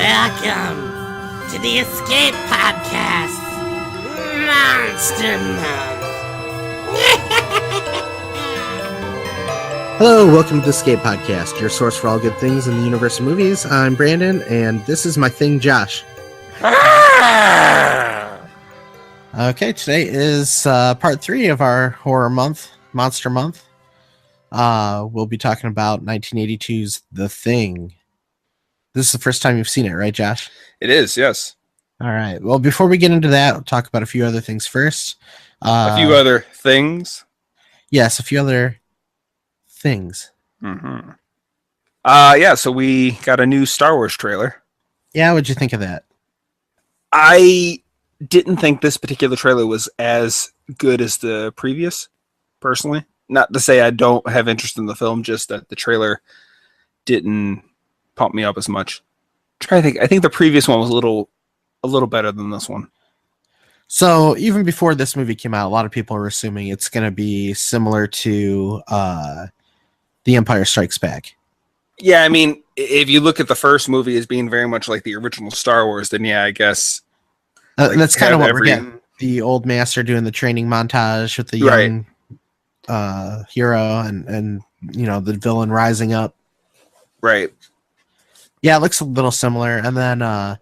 Welcome to the Escape Podcast, Monster Month. Hello, welcome to the Escape Podcast, your source for all good things in the universe of movies. I'm Brandon, and this is my thing, Josh. Okay, today is part 3 of our horror month, Monster Month. We'll be talking about 1982's The Thing. This is the first time you've seen it, right, Josh? It is, yes. All right. Well, before we get into that, we'll talk about a few other things first. A few other things? Yes, a few other things. Mm-hmm. Yeah, so we got a new Star Wars trailer. Yeah, what'd you think of that? I didn't think this particular trailer was as good as the previous, personally. Not to say I don't have interest in the film, just that the trailer didn't pump me up as much. I think the previous one was a little better than this one. So even before this movie came out, a lot of people were assuming it's going to be similar to The Empire Strikes Back. Yeah, I mean, if you look at the first movie as being very much like the original Star Wars, then yeah, I guess that's kind of what we're getting. The old master doing the training montage with the young hero and you know, the villain rising up. Right. Yeah, it looks a little similar. And then I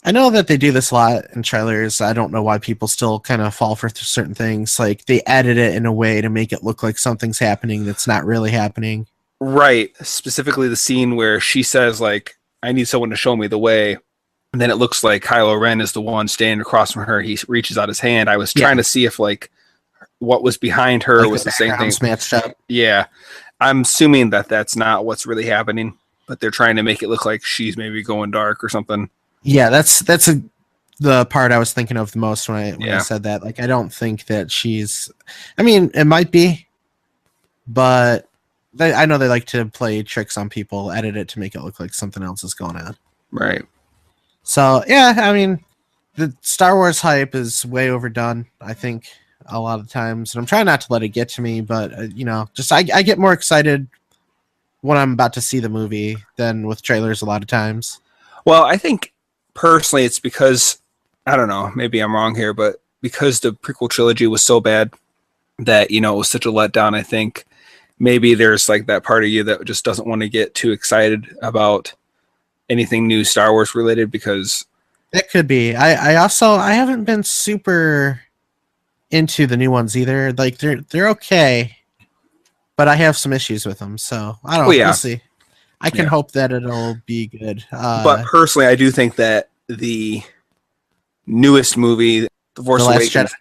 know that they do this a lot in trailers. I don't know why people still kind of fall for certain things. Like, they edit it in a way to make it look like something's happening that's not really happening. Right. Specifically the scene where she says, like, I need someone to show me the way. And then it looks like Kylo Ren is the one standing across from her. He reaches out his hand. I was trying to see if, like, what was behind her was the same thing. Matched up. Yeah. I'm assuming that that's not what's really happening, but they're trying to make it look like she's maybe going dark or something. Yeah, that's the part I was thinking of the most when I said that. Like, I don't think that she's... I mean, it might be, but I know they like to play tricks on people, edit it to make it look like something else is going on. Right. So, yeah, I mean, the Star Wars hype is way overdone, I think, a lot of times. And I'm trying not to let it get to me, but, you know, just I get more excited when I'm about to see the movie than with trailers a lot of times. Well, I think personally it's because, I don't know, maybe I'm wrong here, but because the prequel trilogy was so bad that, you know, it was such a letdown, I think maybe there's like that part of you that just doesn't want to get too excited about anything new Star Wars related, because that could be. I haven't been super into the new ones either. Like, they're okay, but I have some issues with them, so I don't know. We'll see. I can hope that it'll be good. But personally, I do think that the newest movie, The Force Awakens,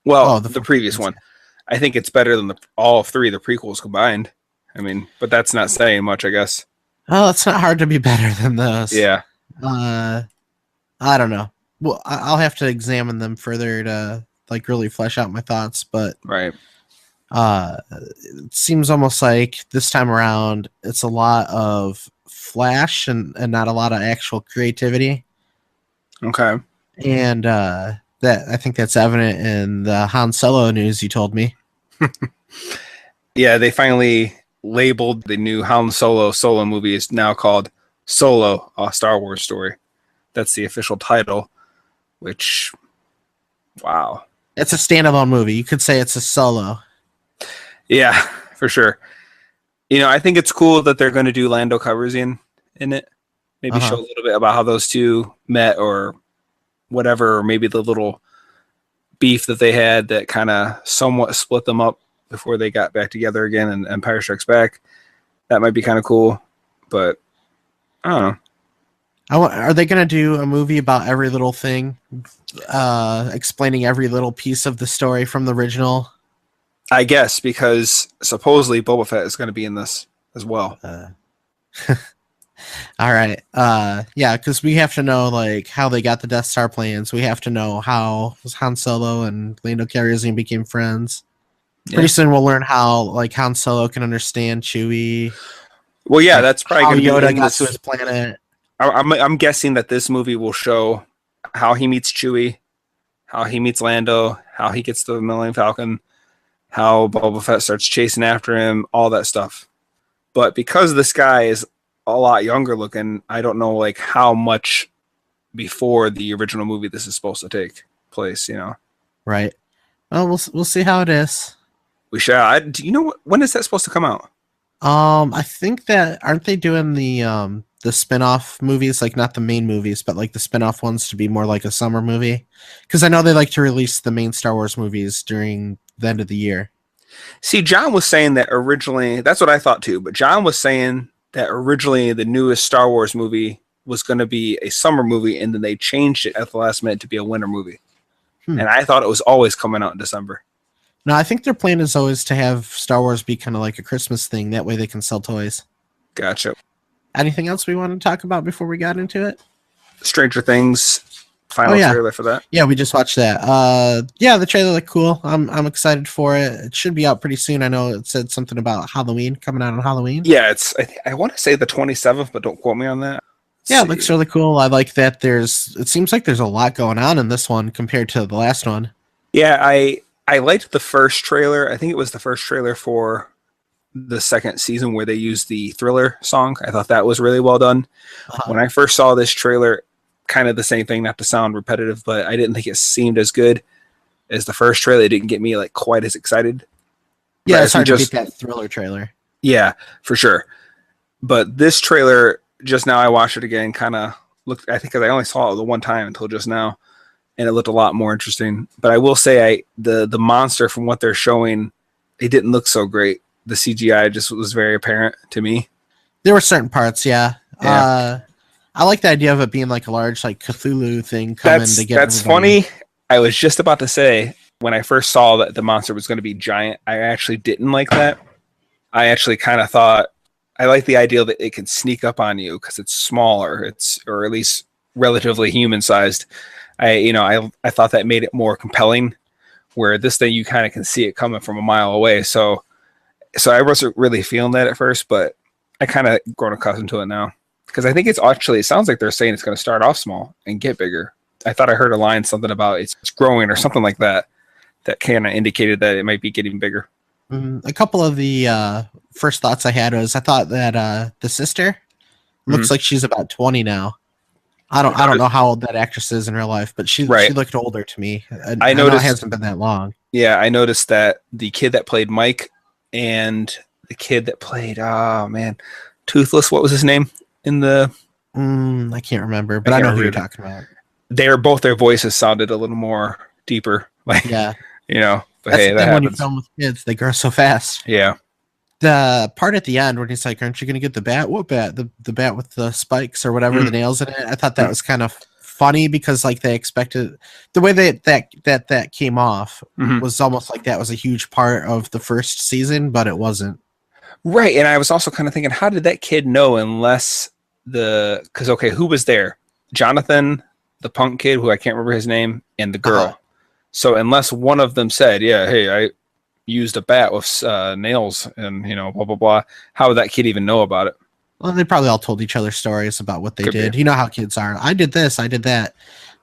the previous one, I think it's better than all 3 of the prequels combined. I mean, but that's not saying much, I guess. Oh, it's not hard to be better than those. Yeah. I don't know. Well, I'll have to examine them further to like really flesh out my thoughts, but right. It seems almost like this time around it's a lot of flash and not a lot of actual creativity. Okay. And that I think that's evident in the Han Solo news you told me. Yeah, they finally labeled the new Han Solo movie is now called Solo, a Star Wars story. That's the official title, which, wow. It's a standalone movie. You could say it's a solo. Yeah, for sure. You know, I think it's cool that they're going to do Lando Calrissian in it. Maybe show a little bit about how those two met or whatever, or maybe the little beef that they had that kind of somewhat split them up before they got back together again in Empire Strikes Back. That might be kind of cool, but I don't know. Are they going to do a movie about every little thing, explaining every little piece of the story from the original? I guess, because supposedly Boba Fett is going to be in this as well. All right. Yeah, because we have to know like how they got the Death Star plans. We have to know how Han Solo and Lando Calrissian became friends. Yeah. Pretty soon we'll learn how like Han Solo can understand Chewie. Well, yeah, like, that's probably how Yoda got to his planet. I'm guessing that this movie will show how he meets Chewie, how he meets Lando, how he gets the Millennium Falcon, how Boba Fett starts chasing after him, all that stuff. But because this guy is a lot younger looking, I don't know like how much before the original movie this is supposed to take place, you know. Right. Well, we'll see how it is. We shall. Do you know when is that supposed to come out? I think that aren't they doing the spin-off movies, like not the main movies, but like the spin-off ones to be more like a summer movie? Because I know they like to release the main Star Wars movies during the end of the year. See, John was saying that originally, that's what I thought too, but John was saying that originally the newest Star Wars movie was going to be a summer movie, and then they changed it at the last minute to be a winter movie. And I thought it was always coming out in December. No, I think their plan is always to have Star Wars be kind of like a Christmas thing. That way they can sell toys. Gotcha. Anything else we want to talk about before we got into it? Stranger Things final trailer for that. Yeah, we just watched that. Yeah, the trailer looked cool. I'm excited for it. It should be out pretty soon. I know it said something about Halloween, coming out on Halloween. Yeah, I want to say the 27th, but don't quote me on that. It looks really cool. I like that it seems like there's a lot going on in this one compared to the last one. Yeah, I liked the first trailer. I think it was the first trailer for the second season where they used the Thriller song. I thought that was really well done. When I first saw this trailer, kind of the same thing, not to sound repetitive, but I didn't think it seemed as good as the first trailer. It didn't get me like quite as excited. Yeah, it's hard to beat that Thriller trailer. Yeah, for sure. But this trailer, just now I watched it again, kind of looked, I think, because I only saw it the one time until just now, and it looked a lot more interesting. But I will say, the monster from what they're showing, it didn't look so great. The CGI just was very apparent to me. There were certain parts, yeah. I like the idea of it being like a large like Cthulhu thing coming to get That's everybody. funny. I was just about to say, when I first saw that the monster was going to be giant, I actually didn't like that. I actually kind of thought, I like the idea that it can sneak up on you because it's smaller, or at least relatively human-sized. I thought that made it more compelling, where this thing you kind of can see it coming from a mile away. So I wasn't really feeling that at first, but I kind of grown accustomed to it now. Because I think it sounds like they're saying it's going to start off small and get bigger. I thought I heard a line, something about it's growing or something like that, that kind of indicated that it might be getting bigger. A couple of the first thoughts I had was I thought that the sister looks like she's about 20 now. I don't know how old that actress is in real life, but she looked older to me. I noticed it hasn't been that long. Yeah, I noticed that the kid that played Mike and the kid that played Toothless, what was his name in the? I can't remember, but I know who you're talking about. Their voices sounded a little more deeper, like But that's hey, that when you film with kids, they grow so fast. Yeah. The part at the end when he's like, "Aren't you going to get the bat? What bat? The bat with the spikes or whatever, the nails in it." I thought that was kind of funny because like they expected the way that came off was almost like that was a huge part of the first season, but it wasn't. Right, and I was also kind of thinking, how did that kid know unless because who was there? Jonathan, the punk kid who I can't remember his name, and the girl. So unless one of them said, "Yeah, hey, I used a bat with nails and blah blah blah," how would that kid even know about it? Well, they probably all told each other stories about what they did. You know how kids are. I did this, I did that.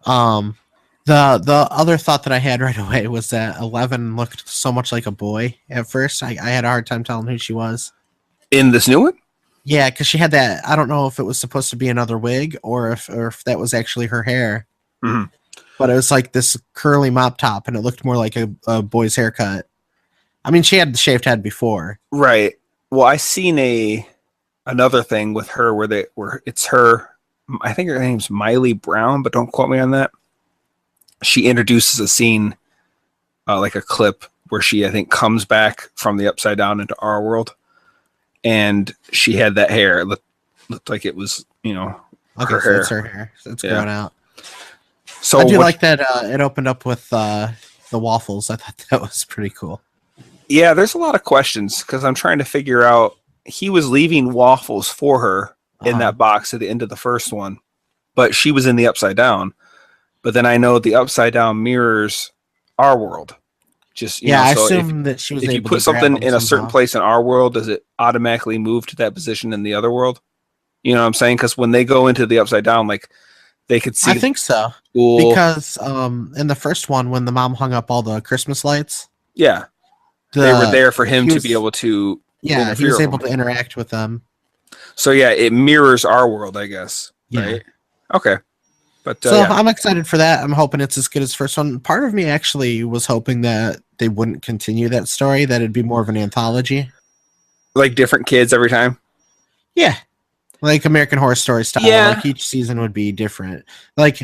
The other thought that I had right away was that 11 looked so much like a boy at first. I had a hard time telling who she was. In this new one? Yeah, because she had that. I don't know if it was supposed to be another wig or if that was actually her hair. Mm-hmm. But it was like this curly mop top, and it looked more like a boy's haircut. I mean, she had the shaved head before. Right. Well, I seen another thing with her where it's her. I think her name's Miley Brown, but don't quote me on that. She introduces a scene, like a clip where she, I think, comes back from the Upside Down into our world, and she had that hair. It looked like it was, her hair. It's her hair. It's grown out. So I do like that it opened up with the waffles. I thought that was pretty cool. Yeah, there's a lot of questions because I'm trying to figure out. He was leaving waffles for her in that box at the end of the first one, but she was in the Upside Down. But then I know the Upside Down mirrors our world. Just I assume that she was. If you put something in a certain place in our world, does it automatically move to that position in the other world? You know what I'm saying? Because when they go into the Upside Down, like. They could see. I think so. Because in the first one, when the mom hung up all the Christmas lights, they were there for him to be able to. Yeah, he was able to interact with them. So yeah, it mirrors our world, I guess. Yeah. Right? Okay. But So yeah, I'm excited for that. I'm hoping it's as good as the first one. Part of me actually was hoping that they wouldn't continue that story, that it'd be more of an anthology. like different kids every time. Yeah. Like American Horror Story style. Yeah. Like each season would be different. Like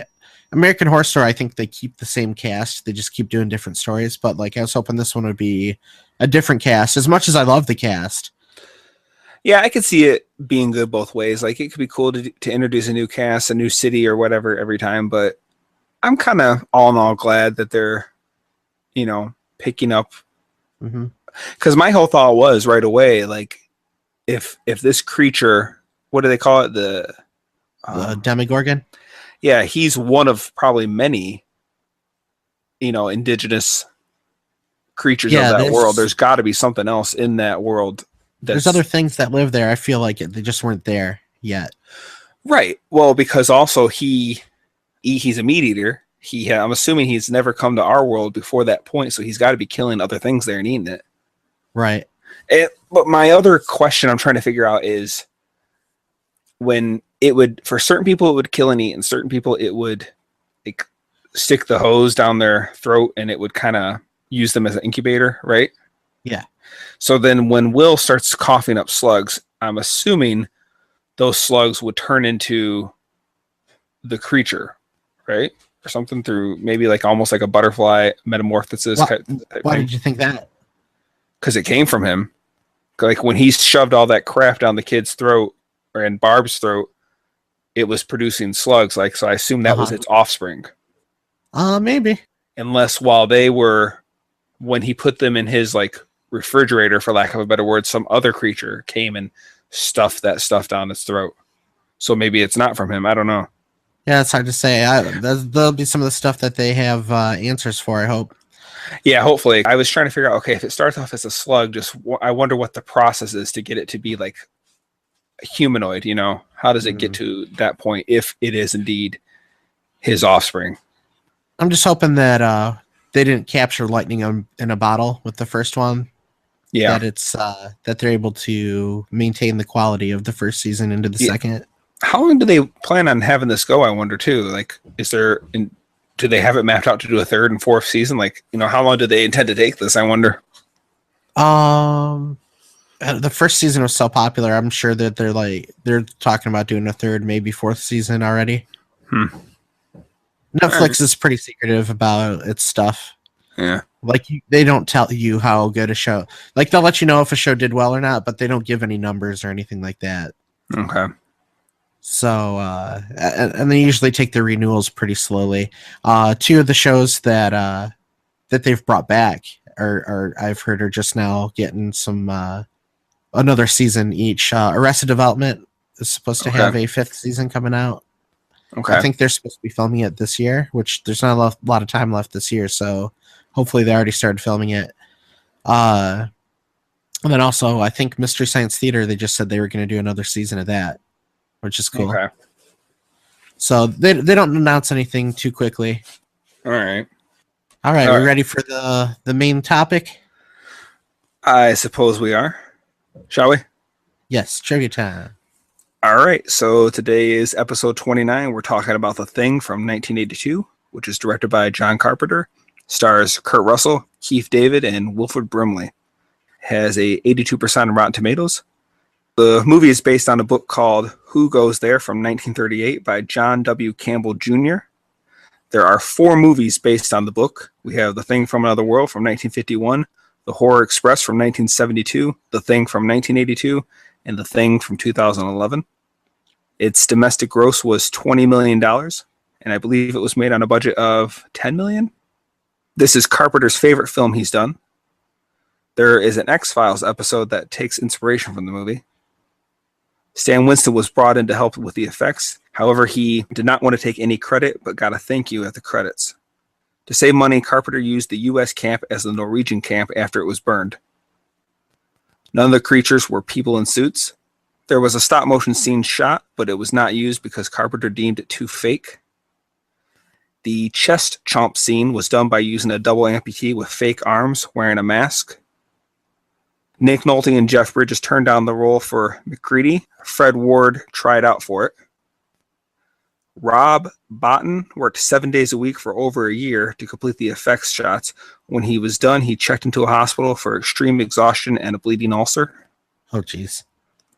American Horror Story, I think they keep the same cast. They just keep doing different stories. But like I was hoping this one would be a different cast. As much as I love the cast. Yeah, I could see it being good both ways. Like it could be cool to introduce a new cast, a new city or whatever every time. But I'm kind of all in all glad that they're, picking up. Because my whole thought was right away, like if this creature, what do they call it? The Demogorgon? Yeah, he's one of probably many, indigenous creatures of that world. There's got to be something else in that world. There's other things that live there. I feel like they just weren't there yet. Right. Well, because also he's a meat eater. I'm assuming he's never come to our world before that point, so he's got to be killing other things there and eating it. Right. But my other question I'm trying to figure out is when for certain people it would kill and eat, and certain people it would like stick the hose down their throat and it would kind of use them as an incubator, right? Yeah. So then when Will starts coughing up slugs, I'm assuming those slugs would turn into the creature, right? Or something through maybe like almost like a butterfly metamorphosis. Why did you think that? Because it came from him. Like when he shoved all that crap down the kid's throat or in Barb's throat, it was producing slugs. Like, so I assume that was its offspring. Maybe. Unless when he put them in his like refrigerator, for lack of a better word, some other creature came and stuffed that stuff down its throat. So maybe it's not from him. I don't know. Yeah, it's hard to say. There'll be some of the stuff that they have answers for, I hope. Yeah, hopefully. I was trying to figure out, okay, if it starts off as a slug, I wonder what the process is to get it to be like a humanoid, How does it get to that point if it is indeed his offspring? I'm just hoping that they didn't capture lightning in a bottle with the first one. Yeah. That it's that they're able to maintain the quality of the first season into the second. How long do they plan on having this go, I wonder, too? Like, do they have it mapped out to do a third and fourth season? Like, how long do they intend to take this, I wonder? The first season was so popular, I'm sure that they're talking about doing a third, maybe fourth season already. Netflix is pretty secretive about its stuff. Yeah. Like, they don't tell you how good a show... Like, they'll let you know if a show did well or not, but they don't give any numbers or anything like that. Okay. So, and they usually take their renewals pretty slowly. Two of the shows that they've brought back are I've heard are just now getting some another season each. Arrested Development is supposed to have a fifth season coming out. Okay. I think they're supposed to be filming it this year, which there's not a lot of time left this year, so hopefully they already started filming it. And then also, I think Mystery Science Theater, they just said they were going to do another season of that, which is cool. Okay. So they don't announce anything too quickly. All right. We're ready for the main topic? I suppose we are. Shall we? Yes, trivia time. All right. So today is episode 29. We're talking about The Thing from 1982, which is directed by John Carpenter. Stars Kurt Russell, Keith David, and Wilford Brimley. Has a 82% on Rotten Tomatoes. The movie is based on a book called Who Goes There from 1938 by John W. Campbell Jr. There are 4 movies based on the book. We have The Thing from Another World from 1951, The Horror Express from 1972, The Thing from 1982, and The Thing from 2011. Its domestic gross was $20 million, and I believe it was made on a budget of $10 million. This is Carpenter's favorite film he's done. There is an X-Files episode that takes inspiration from the movie. Stan Winston was brought in to help with the effects. However, he did not want to take any credit, but got a thank you at the credits. To save money, Carpenter used the U.S. camp as the Norwegian camp after it was burned. None of the creatures were people in suits. There was a stop-motion scene shot, but it was not used because Carpenter deemed it too fake. The chest chomp scene was done by using a double amputee with fake arms wearing a mask. Nick Nolte and Jeff Bridges turned down the role for McCready. Fred Ward tried out for it. Rob Botton worked 7 days a week for over a year to complete the effects shots. When he was done, he checked into a hospital for extreme exhaustion and a bleeding ulcer. Oh, jeez.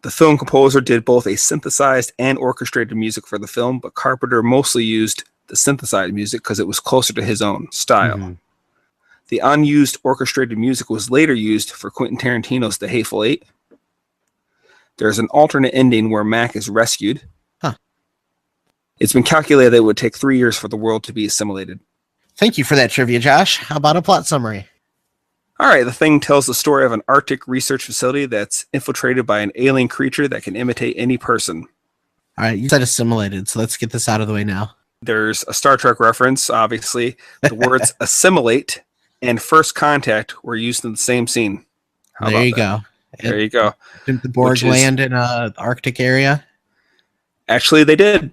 The film composer did both a synthesized and orchestrated music for the film, but Carpenter mostly used the synthesized music because it was closer to his own style. Mm-hmm. The unused orchestrated music was later used for Quentin Tarantino's The Hateful Eight. There's an alternate ending where Mac is rescued. Huh. It's been calculated that it would take 3 years for the world to be assimilated. Thank you for that trivia, Josh. How about a plot summary? All right, The Thing tells the story of an Arctic research facility that's infiltrated by an alien creature that can imitate any person. All right, you said assimilated, so let's get this out of the way now. There's a Star Trek reference, obviously. The words assimilate and first contact were used in the same scene. There you go. There you go. Didn't the Borg land in the Arctic area? Actually, they did.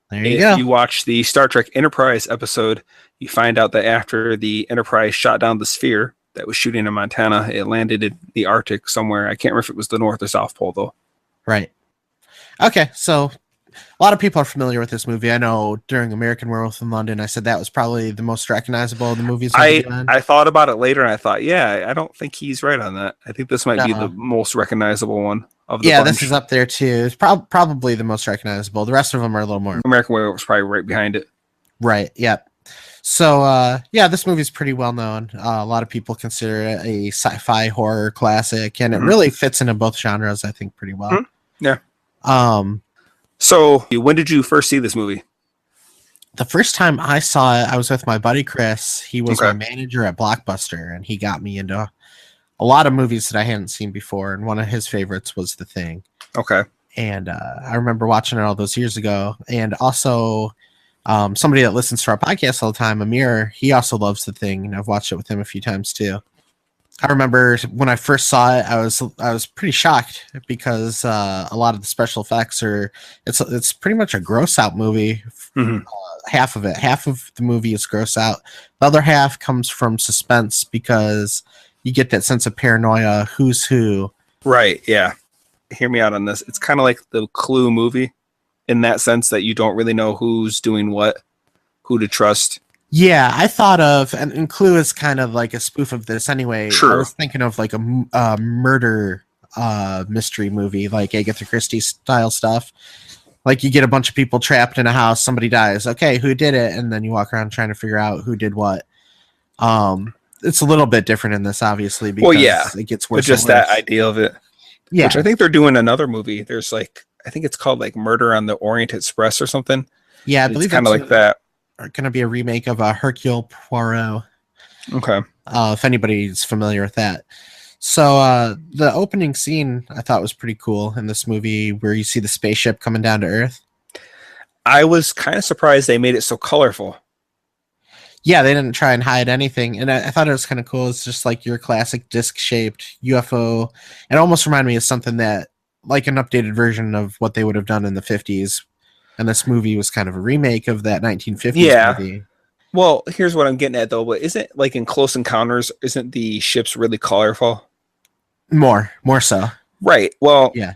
There you go. If you watch the Star Trek Enterprise episode, you find out that after the Enterprise shot down the sphere that was shooting in Montana, it landed in the Arctic somewhere. I can't remember if it was the North or South Pole, though. Right. Okay, so a lot of people are familiar with this movie. I know during American Werewolf in London, I said that was probably the most recognizable of the movies. I thought about it later, and I thought, yeah, I don't think he's right on that. I think this might be the most recognizable one of the bunch. This is up there, too. It's probably the most recognizable. The rest of them are a little more. American Werewolf was probably right behind it. Right, yep. So, this movie's pretty well known. A lot of people consider it a sci-fi horror classic, and it really fits into both genres, I think, pretty well. Mm-hmm. Yeah. So, when did you first see this movie? The first time I saw it, I was with my buddy Chris. He was my manager at Blockbuster, and he got me into a lot of movies that I hadn't seen before, and one of his favorites was The Thing. Okay. And I remember watching it all those years ago, and also somebody that listens to our podcast all the time, Amir, he also loves The Thing, and I've watched it with him a few times too. I remember when I first saw it, I was pretty shocked because a lot of the special effects it's pretty much a gross out movie. Mm-hmm. Half of the movie is gross out. The other half comes from suspense because you get that sense of paranoia, who's who. Right. Yeah. Hear me out on this. It's kind of like the Clue movie in that sense that you don't really know who's doing what, who to trust. Yeah, I thought of, and Clue is kind of like a spoof of this anyway. Sure. I was thinking of like a murder mystery movie, like Agatha Christie style stuff. Like you get a bunch of people trapped in a house, somebody dies. Okay, who did it? And then you walk around trying to figure out who did what. It's a little bit different in this, obviously, because it gets worse. But just that idea of it. Yeah. Which I think they're doing another movie. There's I think it's called like Murder on the Orient Express or something. Yeah, I believe it's kind of like that. Going to be a remake of Hercule Poirot. Okay. If anybody's familiar with that. So the opening scene I thought was pretty cool in this movie where you see the spaceship coming down to Earth. I was kind of surprised they made it so colorful. Yeah, they didn't try and hide anything. And I thought it was kind of cool. It's just like your classic disc-shaped UFO. It almost reminded me of something that, like an updated version of what they would have done in the 50s. And this movie was kind of a remake of that 1950s movie. Well, here's what I'm getting at, though. But isn't, like, in Close Encounters, isn't the ships really colorful? More so. Right. Well, yeah.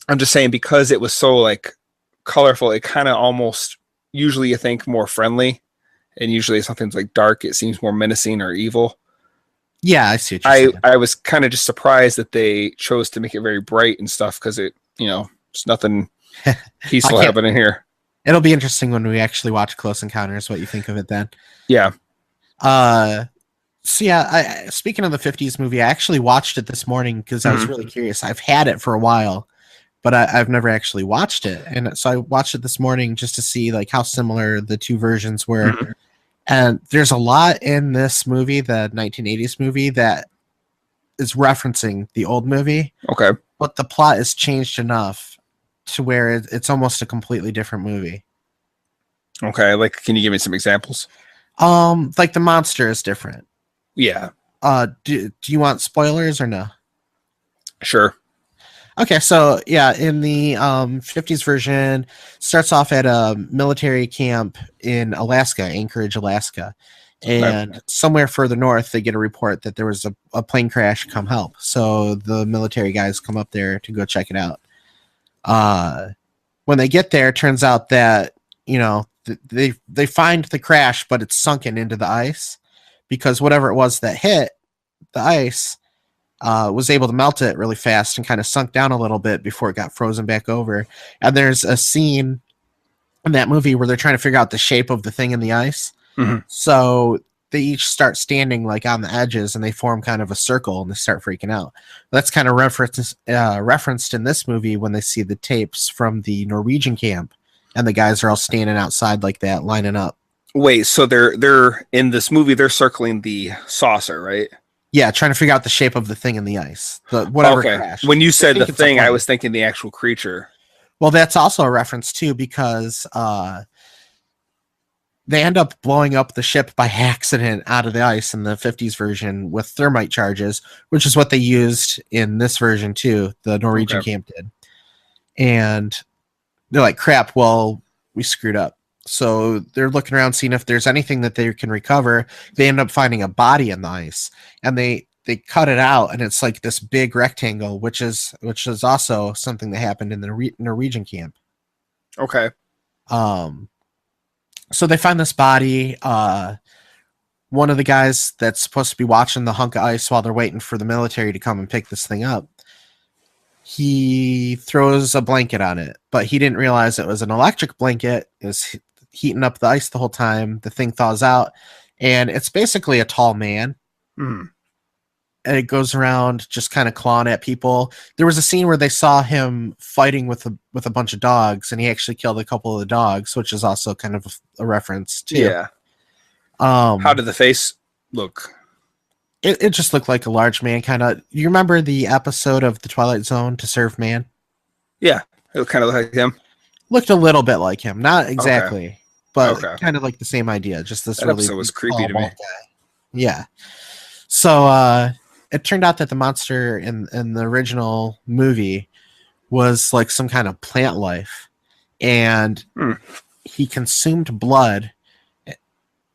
I'm just saying because it was so, like, colorful, it kind of almost, usually you think more friendly. And usually if something's, like, dark, it seems more menacing or evil. Yeah, I see what you're saying. I was kind of just surprised that they chose to make it very bright and stuff because it, it's nothing peaceful happening here. It'll be interesting when we actually watch Close Encounters, what you think of it then. Yeah. So yeah, speaking of the 50s movie, I actually watched it this morning because I was really curious. I've had it for a while, but I've never actually watched it. And so I watched it this morning just to see like how similar the two versions were. Mm-hmm. And there's a lot in this movie, the 1980s movie, that is referencing the old movie. Okay. But the plot is changed enough to where it's almost a completely different movie. Okay. Like, can you give me some examples? Like the monster is different. Yeah. Do you want spoilers or no? Sure. Okay, so yeah, in the 50s version, starts off at a military camp in Alaska, Anchorage, Alaska. And somewhere further north, they get a report that there was a plane crash, come help. So the military guys come up there to go check it out. When they get there, it turns out that they find the crash, but it's sunken into the ice because whatever it was that hit the ice was able to melt it really fast and kind of sunk down a little bit before it got frozen back over. And there's a scene in that movie where they're trying to figure out the shape of the thing in the ice. Mm-hmm. So they each start standing like on the edges and they form kind of a circle and they start freaking out. That's kind of referenced in this movie when they see the tapes from the Norwegian camp and the guys are all standing outside like that, lining up. Wait, so they're in this movie, they're circling the saucer, right? Yeah, trying to figure out the shape of the thing in the ice. Whatever crashed. When you said the thing, I was thinking the actual creature. Well, that's also a reference too, because they end up blowing up the ship by accident out of the ice in the 50s version with thermite charges, which is what they used in this version too. The Norwegian camp did. And they're like, crap, well, we screwed up. So they're looking around, seeing if there's anything that they can recover. They end up finding a body in the ice, and they cut it out, and it's like this big rectangle, which is also something that happened in the Norwegian camp. Okay. So they find this body. One of the guys that's supposed to be watching the hunk of ice while they're waiting for the military to come and pick this thing up, he throws a blanket on it, but he didn't realize it was an electric blanket. It was heating up the ice the whole time. The thing thaws out, and it's basically a tall man. Mm. And it goes around just kind of clawing at people. There was a scene where they saw him fighting with a bunch of dogs, and he actually killed a couple of the dogs, which is also kind of a reference too. Yeah. How did the face look? It just looked like a large man, kind of. You remember the episode of The Twilight Zone, To Serve Man? Yeah, it kind of looked like him. Looked a little bit like him, not exactly, but Okay. kind of like the same idea. Just this That really episode was creepy to me. guy. Yeah. So it turned out that the monster in the original movie was like some kind of plant life, and he consumed blood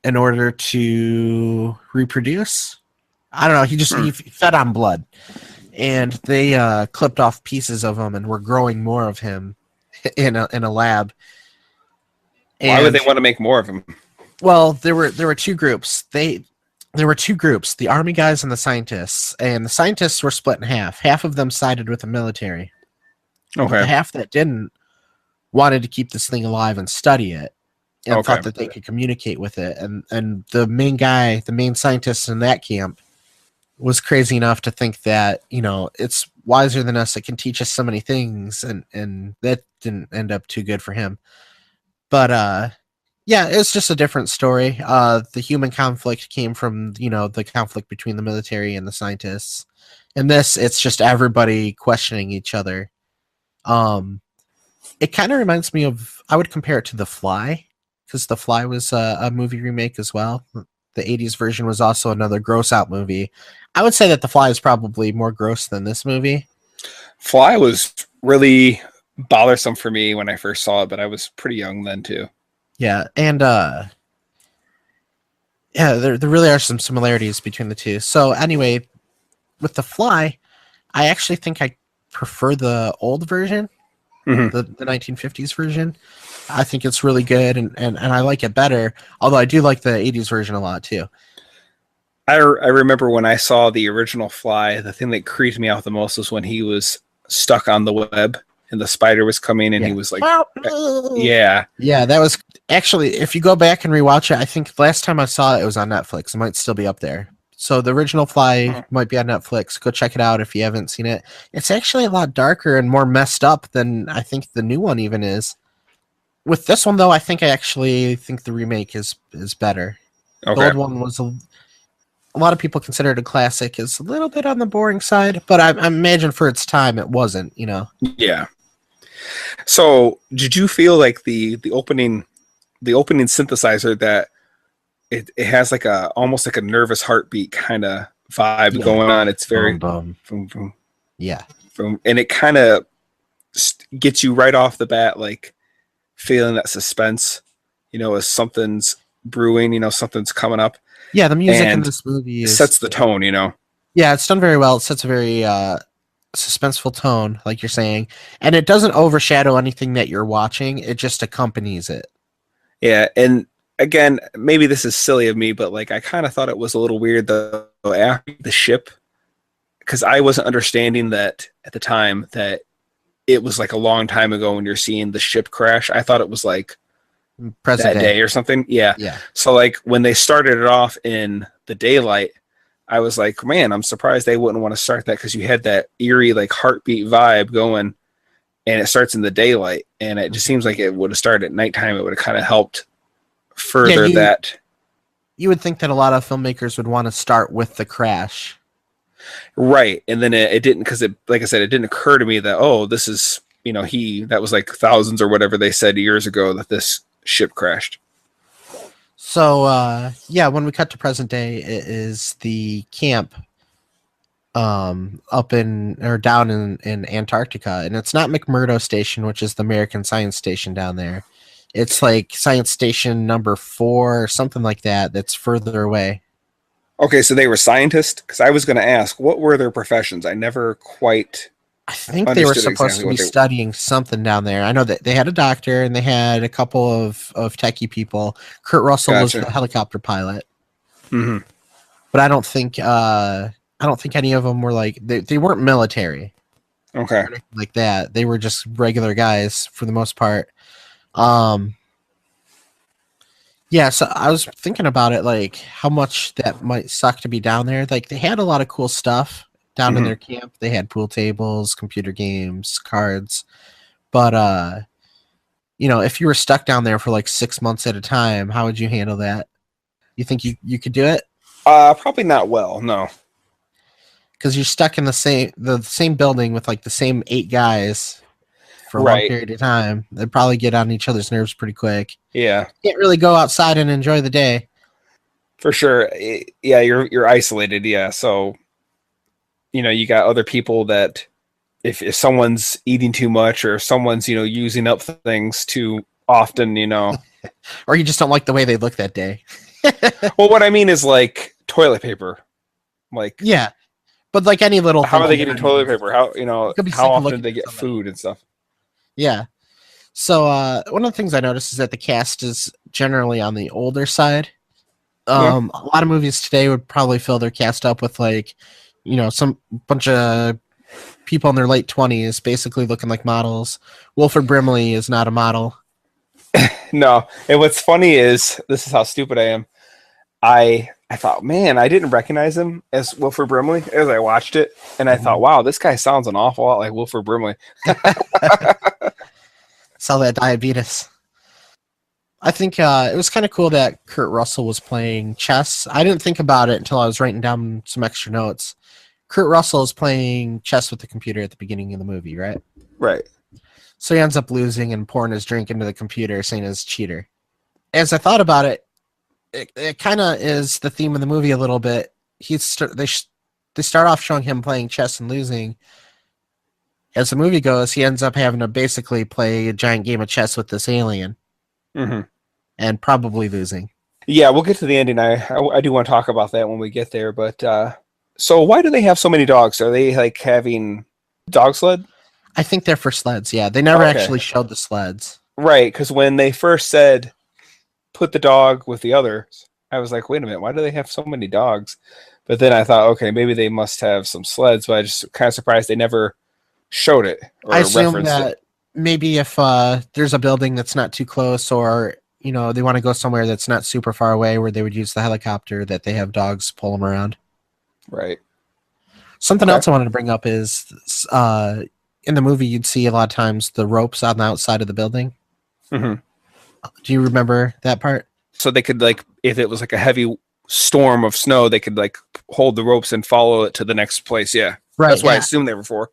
in order to reproduce. I don't know. He fed on blood, and they clipped off pieces of him and were growing more of him in a lab. Why would they want to make more of him? Well, there were two groups. There were two groups, the army guys and the scientists. And the scientists were split in half. Half of them sided with the military. Okay. The half that didn't wanted to keep this thing alive and study it, and thought that they could communicate with it. And the main guy, the main scientist in that camp, was crazy enough to think that, it's wiser than us. It can teach us so many things. And that didn't end up too good for him. But, yeah, it's just a different story. The human conflict came from, the conflict between the military and the scientists. In this, it's just everybody questioning each other. It kind of reminds me of, I would compare it to The Fly, because The Fly was a movie remake as well. The 80s version was also another gross out movie. I would say that The Fly is probably more gross than this movie. Fly was really bothersome for me when I first saw it, but I was pretty young then too. Yeah, and there really are some similarities between the two. So anyway, with The Fly, I actually think I prefer the old version, the 1950s version. I think it's really good, and I like it better, although I do like the 80s version a lot too. I remember when I saw the original Fly, the thing that creeped me out the most was when he was stuck on the web and the spider was coming and he was like, yeah, that was actually, if you go back and rewatch it, I think last time I saw it, it was on Netflix. It might still be up there. So the original Fly might be on Netflix. Go check it out if you haven't seen it. It's actually a lot darker and more messed up than I think the new one even is. With this one, though, I actually think the remake is better. Okay. The old one was a lot of people consider it a classic. It's a little bit on the boring side, but I imagine for its time it wasn't, Yeah. So did you feel like the opening synthesizer that it has like almost like a nervous heartbeat kind of vibe going on? It's very boom, boom. Yeah. And it kind of gets you right off the bat, like feeling that suspense, as something's brewing, something's coming up. Yeah, the music in this movie sets the tone, Yeah, it's done very well. It sets a very suspenseful tone, like you're saying, and it doesn't overshadow anything that you're watching. It just accompanies it. Yeah, and again, maybe this is silly of me, but like I kind of thought it was a little weird though after the ship, because I wasn't understanding that at the time that it was like a long time ago when you're seeing the ship crash. I thought it was like Present that day or something. Yeah. Yeah. So like when they started it off in the daylight, I was like, man, I'm surprised they wouldn't want to start that, because you had that eerie like heartbeat vibe going, and it starts in the daylight, and it just seems like it would have started at nighttime. It would have kind of helped further that. You would think that a lot of filmmakers would want to start with the crash. Right. And then it didn't, because it, like I said, it didn't occur to me that, oh, this is, that was like thousands or whatever they said years ago that this ship crashed. So, when we cut to present day, it is the camp up in or down in Antarctica, and it's not McMurdo Station, which is the American Science Station down there. It's like Science Station number 4 or something like that, that's further away. Okay, so they were scientists? Because I was going to ask, what were their professions? I never quite I think they were supposed to be studying something down there. I know that they had a doctor and they had a couple of techie people. Kurt Russell was the helicopter pilot. Mm-hmm. But I don't think any of them were like they weren't military. Okay. Like that. They were just regular guys for the most part. Yeah, so I was thinking about it, like how much that might suck to be down there. Like they had a lot of cool stuff down in their camp. They had pool tables, computer games, cards. But if you were stuck down there for like 6 months at a time, how would you handle that? You think you could do it? Probably not well, no. Because you're stuck in the same building with like the same 8 guys for a long period of time. They'd probably get on each other's nerves pretty quick. Yeah. You can't really go outside and enjoy the day. For sure. Yeah, you're isolated, yeah. So, you got other people that if someone's eating too much or someone's, using up things too often, or you just don't like the way they look that day. Well, what I mean is like toilet paper. Like, yeah. But like any little how are they getting toilet paper? How how often do they get somebody. food and stuff? Yeah. So one of the things I noticed is that the cast is generally on the older side. A lot of movies today would probably fill their cast up with like, some bunch of people in their late 20s basically looking like models. Wilford Brimley is not a model. No. And what's funny is, this is how stupid I am. I thought, man, I didn't recognize him as Wilford Brimley as I watched it. And I thought, wow, this guy sounds an awful lot like Wilford Brimley. Saw that diabetes. I think it was kind of cool that Kurt Russell was playing chess. I didn't think about it until I was writing down some extra notes. Kurt Russell is playing chess with the computer at the beginning of the movie, right? Right. So he ends up losing and pouring his drink into the computer, saying he's a cheater. As I thought about it, it kind of is the theme of the movie a little bit. They start off showing him playing chess and losing. As the movie goes, he ends up having to basically play a giant game of chess with this alien. Mm-hmm. And probably losing. Yeah, we'll get to the ending. I do want to talk about that when we get there. But so why do they have so many dogs? Are they like having dog sled? I think they're for sleds. Yeah, they never actually showed the sleds. Right, because when they first said put the dog with the others, I was like, wait a minute, why do they have so many dogs? But then I thought, okay, maybe they must have some sleds. But I just kind of surprised they never showed it or I assume referenced that it. Maybe if there's a building that's not too close, or they want to go somewhere that's not super far away where they would use the helicopter, that they have dogs pull them around. Right. Something else I wanted to bring up is in the movie you'd see a lot of times the ropes on the outside of the building. Mm-hmm. Do you remember that part? So they could, like, if it was like a heavy storm of snow, they could like hold the ropes and follow it to the next place. Yeah. Right. That's what I assumed they were for.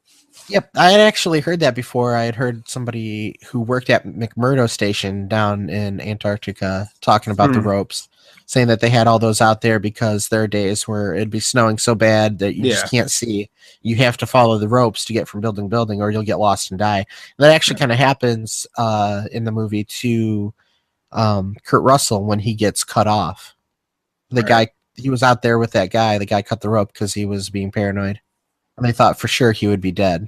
Yep, I had actually heard that before. I had heard somebody who worked at McMurdo Station down in Antarctica talking about the ropes, saying that they had all those out there because there are days where it'd be snowing so bad that you just can't see. You have to follow the ropes to get from building to building, or you'll get lost and die. And that actually kind of happens in the movie to Kurt Russell when he gets cut off. The guy, he was out there with that guy. The guy cut the rope because he was being paranoid. And they thought for sure he would be dead.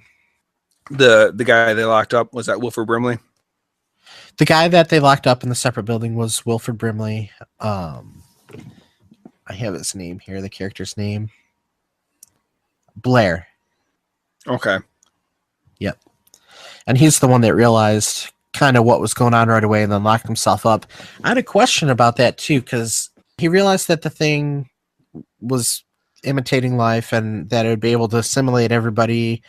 The guy they locked up, was that Wilford Brimley? The guy that they locked up in the separate building was Wilford Brimley. I have his name here, the character's name. Blair. Okay. Yep. And he's the one that realized kind of what was going on right away and then locked himself up. I had a question about that too, because he realized that the thing was imitating life and that it would be able to assimilate everybody.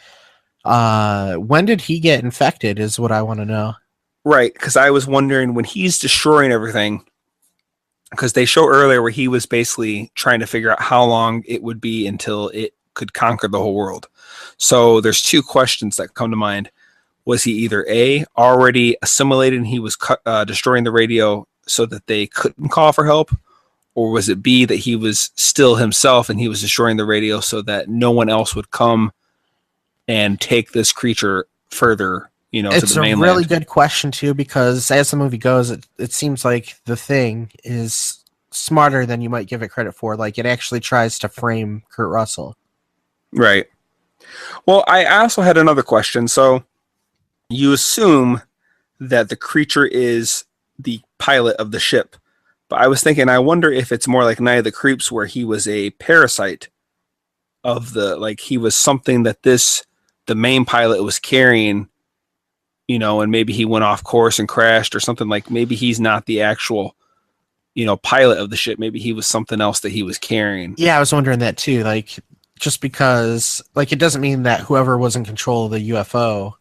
When did he get infected is what I want to know. Right, because I was wondering when he's destroying everything, because they show earlier where he was basically trying to figure out how long it would be until it could conquer the whole world. So there's two questions that come to mind. Was he either A, already assimilated and he was destroying the radio so that they couldn't call for help? Or was it B, that he was still himself and he was destroying the radio so that no one else would come and take this creature further, to the mainland? It's a really good question too, because as the movie goes, it seems like the thing is smarter than you might give it credit for. Like, it actually tries to frame Kurt Russell. Right. Well, I also had another question. So you assume that the creature is the pilot of the ship. But I was thinking, I wonder if it's more like Night of the Creeps, where he was a parasite of he was something that the main pilot was carrying, and maybe he went off course and crashed or something. Like, maybe he's not the actual, pilot of the ship. Maybe he was something else that he was carrying. Yeah, I was wondering that too. Like, just because, it doesn't mean that whoever was in control of the UFO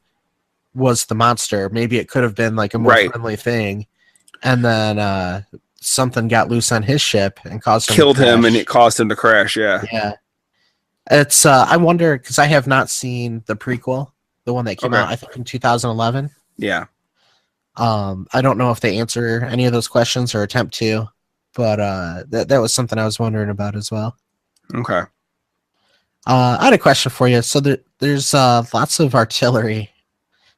was the monster. Maybe it could have been like a more friendly thing. And then, something got loose on his ship and killed him, and it caused him to crash. Yeah. It's I wonder, because I have not seen the prequel, the one that came out I think in 2011. Yeah. I don't know if they answer any of those questions or attempt to, but that was something I was wondering about as well. Okay. I had a question for you. So there's lots of artillery,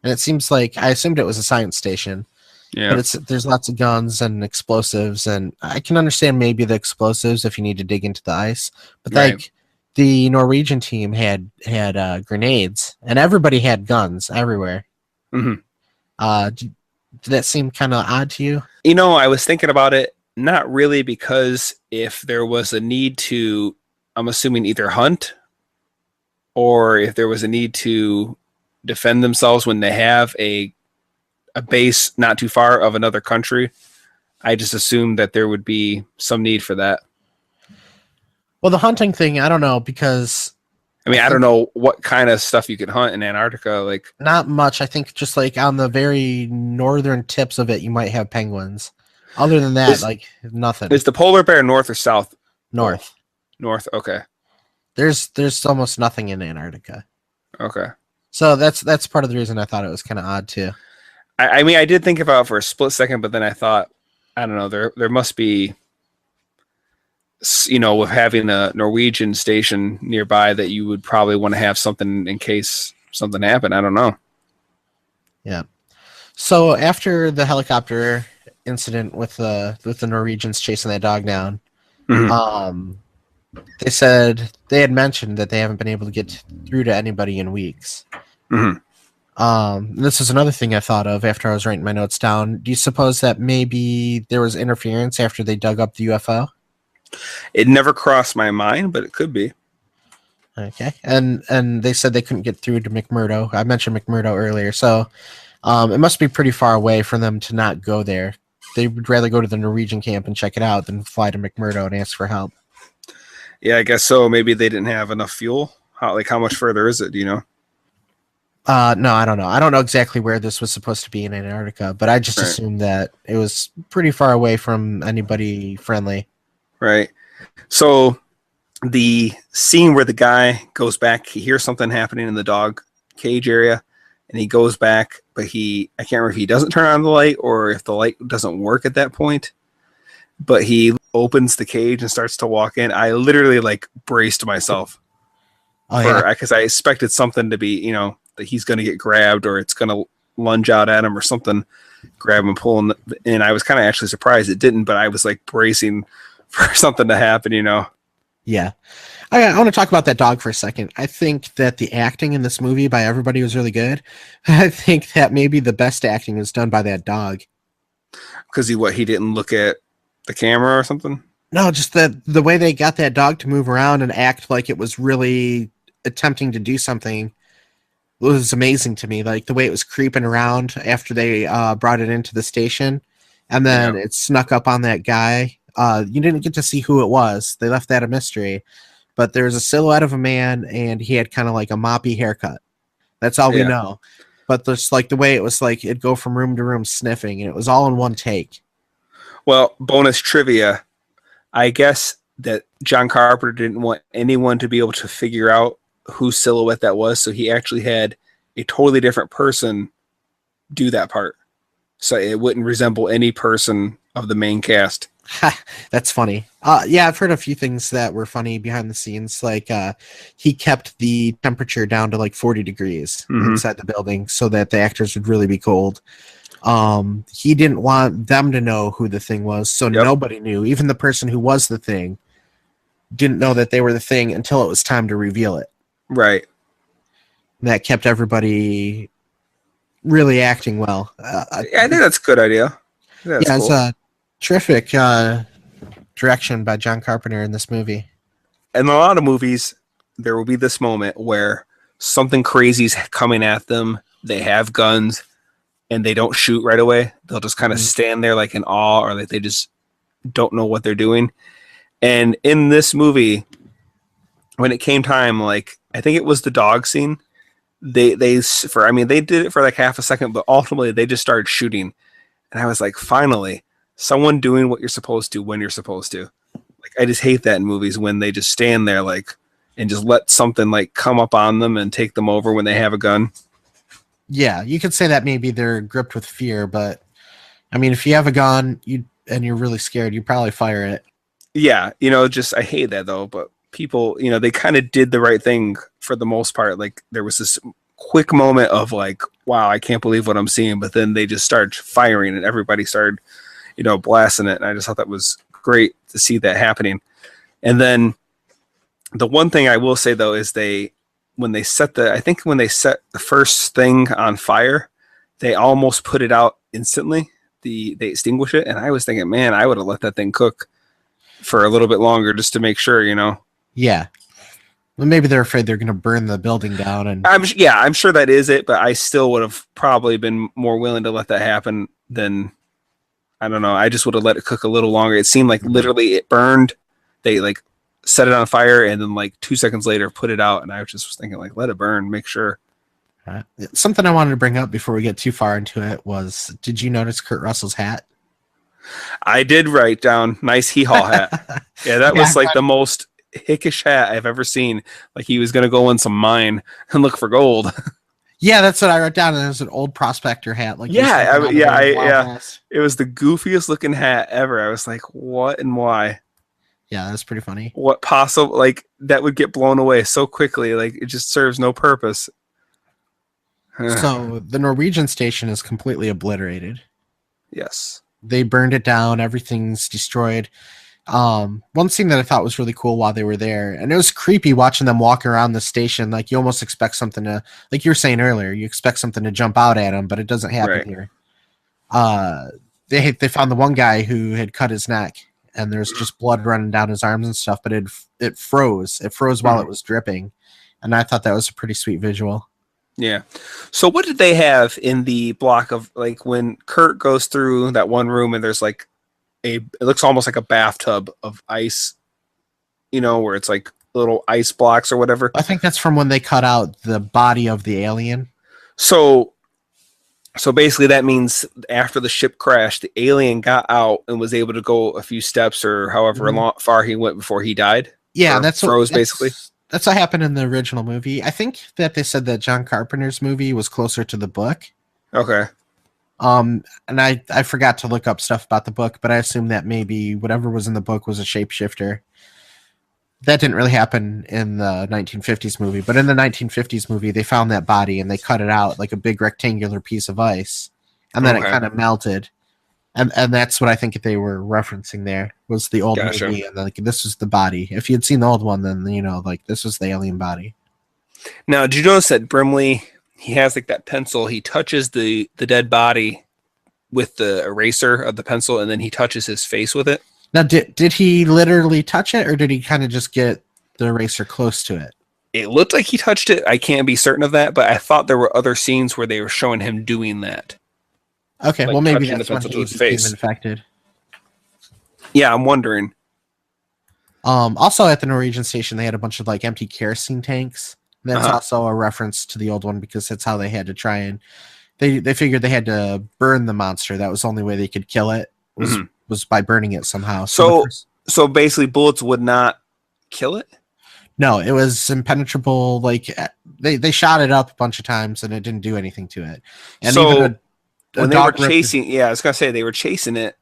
and it seems like, I assumed it was a science station. Yeah. But there's lots of guns and explosives, and I can understand maybe the explosives if you need to dig into the ice. But like, the Norwegian team had grenades, and everybody had guns everywhere. Mm-hmm. Did that seem kind of odd to you? I was thinking about it, not really, because if there was a need to, I'm assuming, either hunt, or if there was a need to defend themselves when they have a base not too far of another country, I just assumed that there would be some need for that. Well, the hunting thing, I don't know, because I don't know what kind of stuff you could hunt in Antarctica. Like, not much. I think just on the very northern tips of it, you might have penguins. Other than that, nothing. Is the polar bear north or south? North. North. Okay. There's almost nothing in Antarctica. Okay. So that's part of the reason I thought it was kind of odd too. I did think about it for a split second, but then I thought, I don't know, there must be, with having a Norwegian station nearby, that you would probably want to have something in case something happened. I don't know. Yeah. So after the helicopter incident with the Norwegians chasing that dog down, mm-hmm. They said they had mentioned that they haven't been able to get through to anybody in weeks. Mm-hmm. This is another thing I thought of after I was writing my notes down. Do you suppose that maybe there was interference after they dug up the UFO? It never crossed my mind, but it could be. Okay. And they said they couldn't get through to McMurdo. I mentioned McMurdo earlier. So it must be pretty far away for them to not go there. They would rather go to the Norwegian camp and check it out than fly to McMurdo and ask for help. Yeah, I guess so. Maybe they didn't have enough fuel. How much further is it? Do you know? No, I don't know. I don't know exactly where this was supposed to be in Antarctica, but I just assumed that it was pretty far away from anybody friendly. Right. So the scene where the guy goes back, he hears something happening in the dog cage area, and he goes back, but I can't remember if he doesn't turn on the light or if the light doesn't work at that point, but he opens the cage and starts to walk in. I literally braced myself. Because I expected something to be, that he's going to get grabbed or it's going to lunge out at him or something, grab him and pull him. And I was kind of actually surprised it didn't, but I was bracing for something to happen, Yeah. I want to talk about that dog for a second. I think that the acting in this movie by everybody was really good. I think that maybe the best acting was done by that dog. Because he didn't look at the camera or something? No, just the way they got that dog to move around and act like it was really attempting to do something was amazing to me. Like the way it was creeping around after they brought it into the station, and then it snuck up on that guy. You didn't get to see who it was. They left that a mystery. But there was a silhouette of a man, and he had kind of like a moppy haircut. That's all we know. But just like the way it was, like it'd go from room to room sniffing, and it was all in one take. Well, bonus trivia. I guess that John Carpenter didn't want anyone to be able to figure out whose silhouette that was, so he actually had a totally different person do that part. So it wouldn't resemble any person of the main cast. That's funny. Yeah, I've heard a few things that were funny behind the scenes. Like he kept the temperature down to like 40 degrees inside the building so that the actors would really be cold. He didn't want them to know who the thing was, so nobody knew. Even the person who was the thing didn't know that they were the thing until it was time to reveal it. Right. And that kept everybody really acting well. I think that's a good idea. Yeah, cool. It's a terrific direction by John Carpenter in this movie. In a lot of movies, there will be this moment where something crazy is coming at them. They have guns, and they don't shoot right away. They'll just kind of stand there like in awe, or like they just don't know what they're doing. And in this movie, when it came time, like I think it was the dog scene, they did it for like half a second, but ultimately they just started shooting. And I was like, finally, someone doing what you're supposed to when you're supposed to. Like I just hate that in movies when they just stand there like and just let something like come up on them and take them over when they have a gun. Yeah, you could say that maybe they're gripped with fear, but I mean, if you have a gun and you're really scared, you probably fire it. Yeah, just I hate that though, but people, they kind of did the right thing for the most part. Like there was this quick moment of like, wow, I can't believe what I'm seeing, but then they just started firing and everybody started, blasting it. And I just thought that was great to see that happening. And then the one thing I will say though is when they set the first thing on fire, they almost put it out instantly. They extinguish it. And I was thinking, man, I would have let that thing cook for a little bit longer just to make sure, Yeah. Well, maybe they're afraid they're going to burn the building down. And I'm sure that is it, but I still would have probably been more willing to let that happen than, I don't know. I just would have let it cook a little longer. It seemed like literally it burned. They like set it on fire and then like 2 seconds later put it out. And I was thinking like, let it burn, make sure. Something I wanted to bring up before we get too far into it was, did you notice Kurt Russell's hat? I did write down nice hee-haw hat. Yeah, that was like the most hickish hat I've ever seen. Like he was going to go in some mine and look for gold. Yeah, that's what I wrote down. And it was an old prospector hat. Like it was the goofiest looking hat ever. I was like, what and why? Yeah, that's pretty funny. What possible, like that would get blown away so quickly. Like it just serves no purpose. So the Norwegian station is completely obliterated. Yes. They burned it down. Everything's destroyed. One scene that I thought was really cool while they were there, and it was creepy watching them walk around the station. Like you almost expect something to, like you were saying earlier, you expect something to jump out at them, but it doesn't happen here. They found the one guy who had cut his neck, and there's just blood running down his arms and stuff, but it froze. It froze while it was dripping, and I thought that was a pretty sweet visual. Yeah. So what did they have in the block of like when Kurt goes through that one room and there's like it looks almost like a bathtub of ice, where it's like little ice blocks or whatever. I think that's from when they cut out the body of the alien. So basically that means after the ship crashed, the alien got out and was able to go a few steps or however far he went before he died. Yeah, that's froze basically. That's what happened in the original movie. I think that they said that John Carpenter's movie was closer to the book. Okay. And I forgot to look up stuff about the book, but I assume that maybe whatever was in the book was a shapeshifter. That didn't really happen in the 1950s movie, but in the 1950s movie, they found that body and they cut it out like a big rectangular piece of ice, and then it kind of melted, And that's what I think they were referencing there was the old movie, and like this is the body. If you had seen the old one, then like this was the alien body. Now, did you notice that Brimley, he has like that pencil, he touches the dead body with the eraser of the pencil, and then he touches his face with it? Now, did he literally touch it, or did he kind of just get the eraser close to it? It looked like he touched it. I can't be certain of that, but I thought there were other scenes where they were showing him doing that. Okay, well maybe that's when he became infected. Yeah, I'm wondering. Also at the Norwegian station, they had a bunch of like empty kerosene tanks. That's also a reference to the old one because that's how they had to try and they figured they had to burn the monster. That was the only way they could kill it was by burning it somehow. So basically, bullets would not kill it. No, it was impenetrable. Like they shot it up a bunch of times and it didn't do anything to it. And so even when they were chasing, I was gonna say they were chasing it.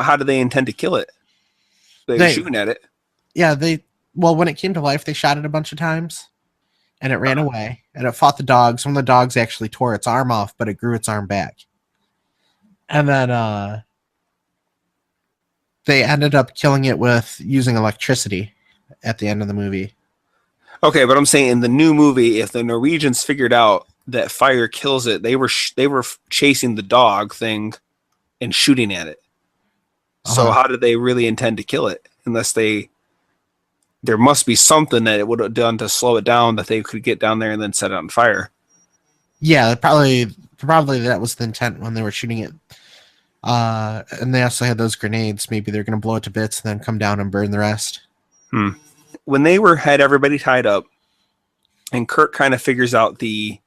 How did they intend to kill it? They were shooting at it. Yeah, when it came to life, they shot it a bunch of times, and it ran away, and it fought the dogs. One of the dogs actually tore its arm off, but it grew its arm back. And then they ended up killing it with using electricity at the end of the movie. Okay, but I'm saying in the new movie, if the Norwegians figured out that fire kills it, they were chasing the dog thing and shooting at it. So how did they really intend to kill it? Unless there must be something that it would have done to slow it down that they could get down there and then set it on fire. Yeah, probably that was the intent when they were shooting it. And they also had those grenades. Maybe they're going to blow it to bits and then come down and burn the rest. When they had everybody tied up, and Kirk kind of figures out the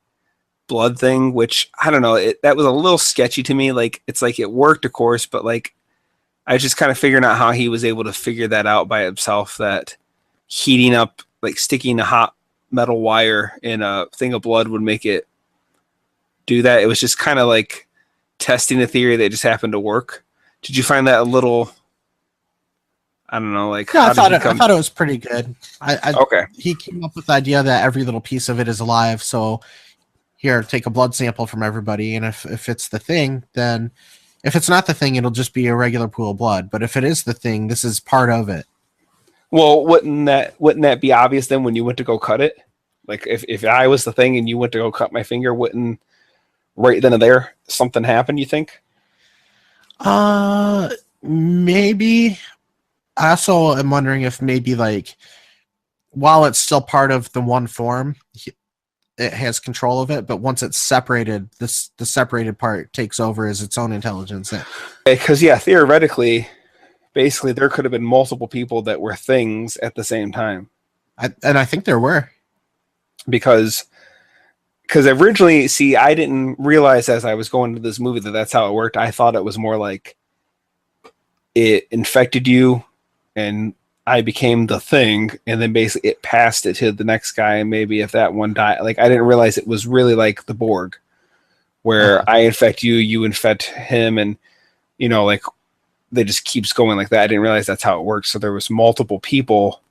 blood thing, which I don't know, that was a little sketchy to me. Like it's like it worked, of course, but like I just kind of figuring out how he was able to figure that out by himself. That heating up, like sticking a hot metal wire in a thing of blood would make it do that. It was just kind of like testing a theory that just happened to work. Did you find that a little? I don't know, like. No, I thought it was pretty good. Okay. He came up with the idea that every little piece of it is alive. So here, take a blood sample from everybody, and if it's the thing, then if it's not the thing, it'll just be a regular pool of blood. But if it is the thing, this is part of it. Well, wouldn't that be obvious then when you went to go cut it? Like if I was the thing and you went to go cut my finger, wouldn't right then and there something happen? You think? Maybe. I also am wondering if maybe like while it's still part of the one form, it has control of it, but once it's separated, the separated part takes over as its own intelligence. Because theoretically, basically there could have been multiple people that were things at the same time. And I think there were. Because originally, see, I didn't realize as I was going to this movie that that's how it worked. I thought it was more like it infected you and I became the thing, and then basically it passed it to the next guy, and maybe if that one died, like I didn't realize it was really like the Borg, where I infect you, you infect him, and like they just keeps going like that. I didn't realize that's how it works. So there was multiple people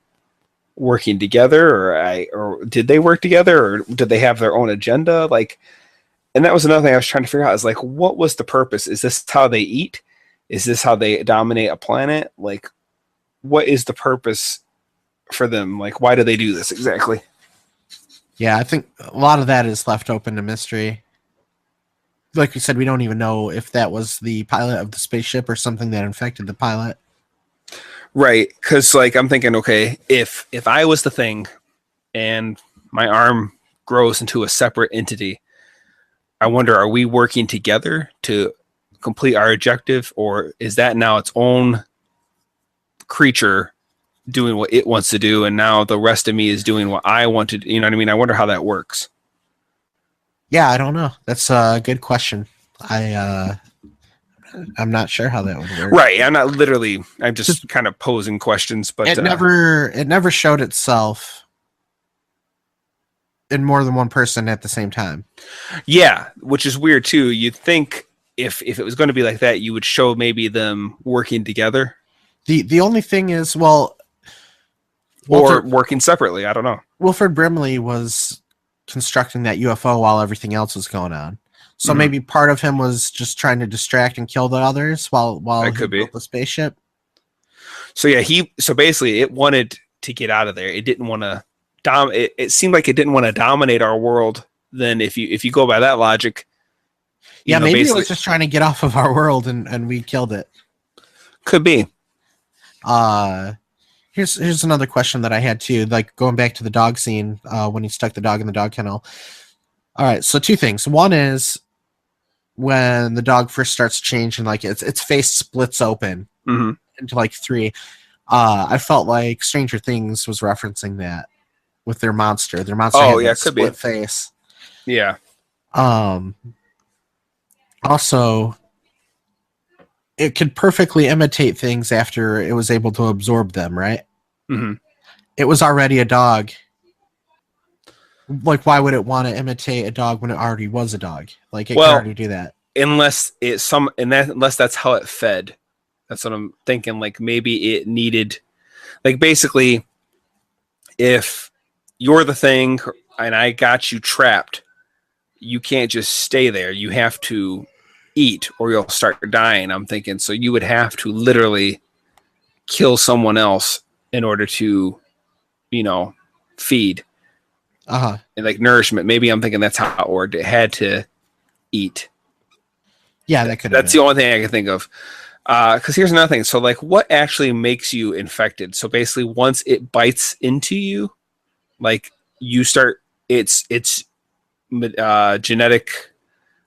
working together, or did they work together, or did they have their own agenda? Like, and that was another thing I was trying to figure out is like, what was the purpose? Is this how they eat? Is this how they dominate a planet? Like, what is the purpose for them? Like, why do they do this exactly? Yeah, I think a lot of that is left open to mystery. Like we said, we don't even know if that was the pilot of the spaceship or something that infected the pilot. Right, because like I'm thinking, okay, if I was the thing and my arm grows into a separate entity, I wonder, are we working together to complete our objective, or is that now its own creature doing what it wants to do, and now the rest of me is doing what I want to do? You know what I mean? I wonder how that works. Yeah, I don't know. That's a good question. I'm not sure how that would work. Right. I'm just kind of posing questions, but it never showed itself in more than one person at the same time. Yeah, which is weird too. You'd think if it was going to be like that, you would show maybe them working together. The only thing is, or working separately. I don't know. Wilford Brimley was constructing that UFO while everything else was going on. So maybe part of him was just trying to distract and kill the others while he built the spaceship. So yeah, so basically it wanted to get out of there. It didn't want to it seemed like it didn't want to dominate our world. Then if you go by that logic, yeah, maybe it was just trying to get off of our world and we killed it. Could be. Here's another question that I had too, like going back to the dog scene when he stuck the dog in the dog kennel. All right, so two things. One is when the dog first starts changing, like its face splits open into like three. I felt like Stranger Things was referencing that with their monster. Their monster had that split face. Yeah. Also, it could perfectly imitate things after it was able to absorb them, right? It was already a dog. Like, why would it want to imitate a dog when it already was a dog? Like, it can already do that. Unless that's how it fed. That's what I'm thinking. Like, maybe it needed, like, basically, if you're the thing and I got you trapped, you can't just stay there. You have to eat or you'll start dying. I'm thinking, so you would have to literally kill someone else in order to, feed. And like nourishment. Maybe I'm thinking that's how it worked. It had to eat. Yeah, that's the only thing I can think of. Because here's another thing. So like, what actually makes you infected? So basically, once it bites into you, like you start, it's genetic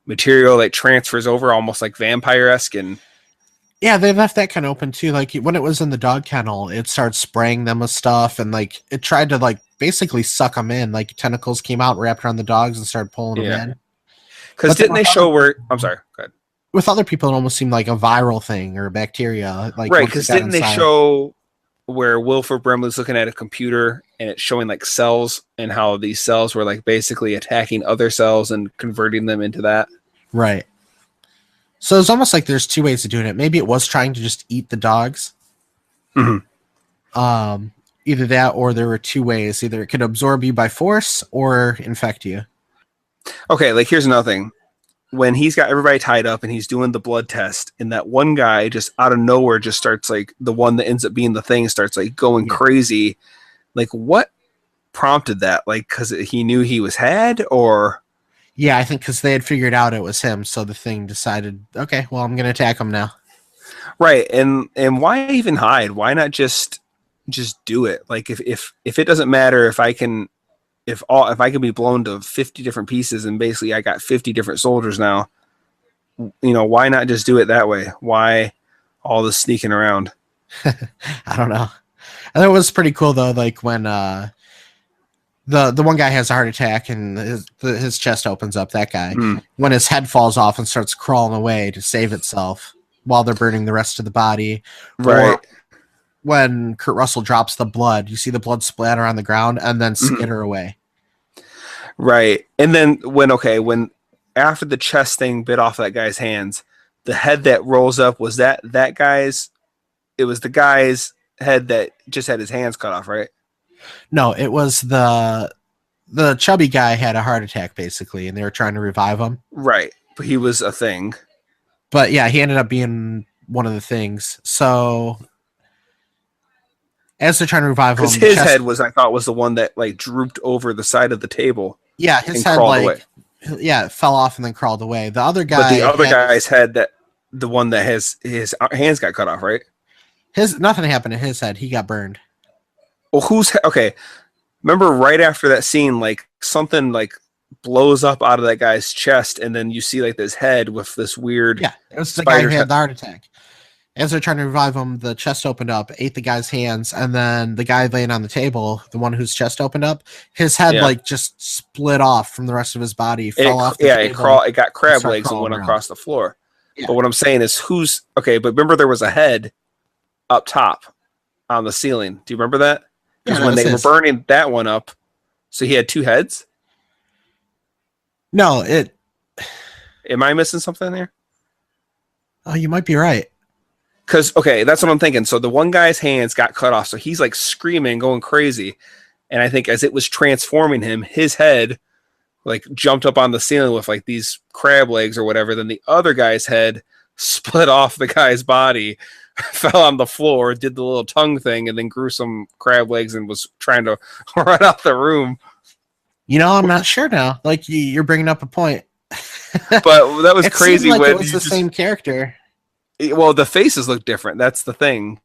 material that transfers over, almost like vampire-esque. And yeah, they left that kind of open too. Like when it was in the dog kennel, it started spraying them with stuff, and like it tried to like basically suck them in. Like tentacles came out, wrapped around the dogs, and started pulling them in. Because didn't they show where? I'm sorry. Go ahead. With other people, it almost seemed like a viral thing or a bacteria. Like right? Because didn't they show where Wilford Brimley's looking at a computer and it's showing like cells and how these cells were like basically attacking other cells and converting them into that? Right. So it's almost like there's two ways of doing it. Maybe it was trying to just eat the dogs. Either that, or there were two ways. Either it could absorb you by force or infect you. Okay, like here's another thing. When he's got everybody tied up and he's doing the blood test, and that one guy just out of nowhere just starts like, the one that ends up being the thing starts like going crazy. Like what prompted that? Like, because he knew he was had, or? Yeah, I think because they had figured out it was him, so the thing decided, okay, well, I'm going to attack him now. Right, and why even hide? Why not just do it? Like if it doesn't matter if I can be blown to 50 different pieces and basically I got 50 different soldiers now, why not just do it that way? Why all this sneaking around? I don't know. And it was pretty cool though, like when the one guy has a heart attack and his chest opens up, that guy, when his head falls off and starts crawling away to save itself while they're burning the rest of the body. Right. Or when Kurt Russell drops the blood, you see the blood splatter on the ground and then skitter away. Right. And then when after the chest thing bit off that guy's hands, the head that rolls up, was that guy's, it was the guy's head that just had his hands cut off, right? No, it was the chubby guy had a heart attack basically, and they were trying to revive him. Right. But he was a thing. But yeah, he ended up being one of the things. So as they're trying to revive him, because his head I thought was the one that like drooped over the side of the table. Yeah, his head away. Yeah, it fell off and then crawled away. The other guy, but the other guy's head, that the one that has his hands got cut off, right? Nothing happened to his head. He got burned. Well, okay? Remember right after that scene, like something like blows up out of that guy's chest, and then you see like this head with this weird. Yeah, it was the guy who had the heart attack. As they're trying to revive him, the chest opened up, ate the guy's hands, and then the guy laying on the table, the one whose chest opened up, his head like just split off from the rest of his body, fell off the table. It got crab legs and went across the floor. Yeah. But what I'm saying is but remember there was a head up top on the ceiling. Do you remember that? Because when they were burning that one up, so he had two heads? No, Am I missing something there? Oh, you might be right. Because, that's what I'm thinking. So the one guy's hands got cut off. So he's like screaming, going crazy. And I think as it was transforming him, his head like jumped up on the ceiling with like these crab legs or whatever. Then the other guy's head split off the guy's body, fell on the floor, did the little tongue thing, and then grew some crab legs and was trying to run out the room. You know, I'm not sure now. Like you're bringing up a point. But that was it crazy. Seemed like when it was the same character. Well, the faces look different. That's the thing.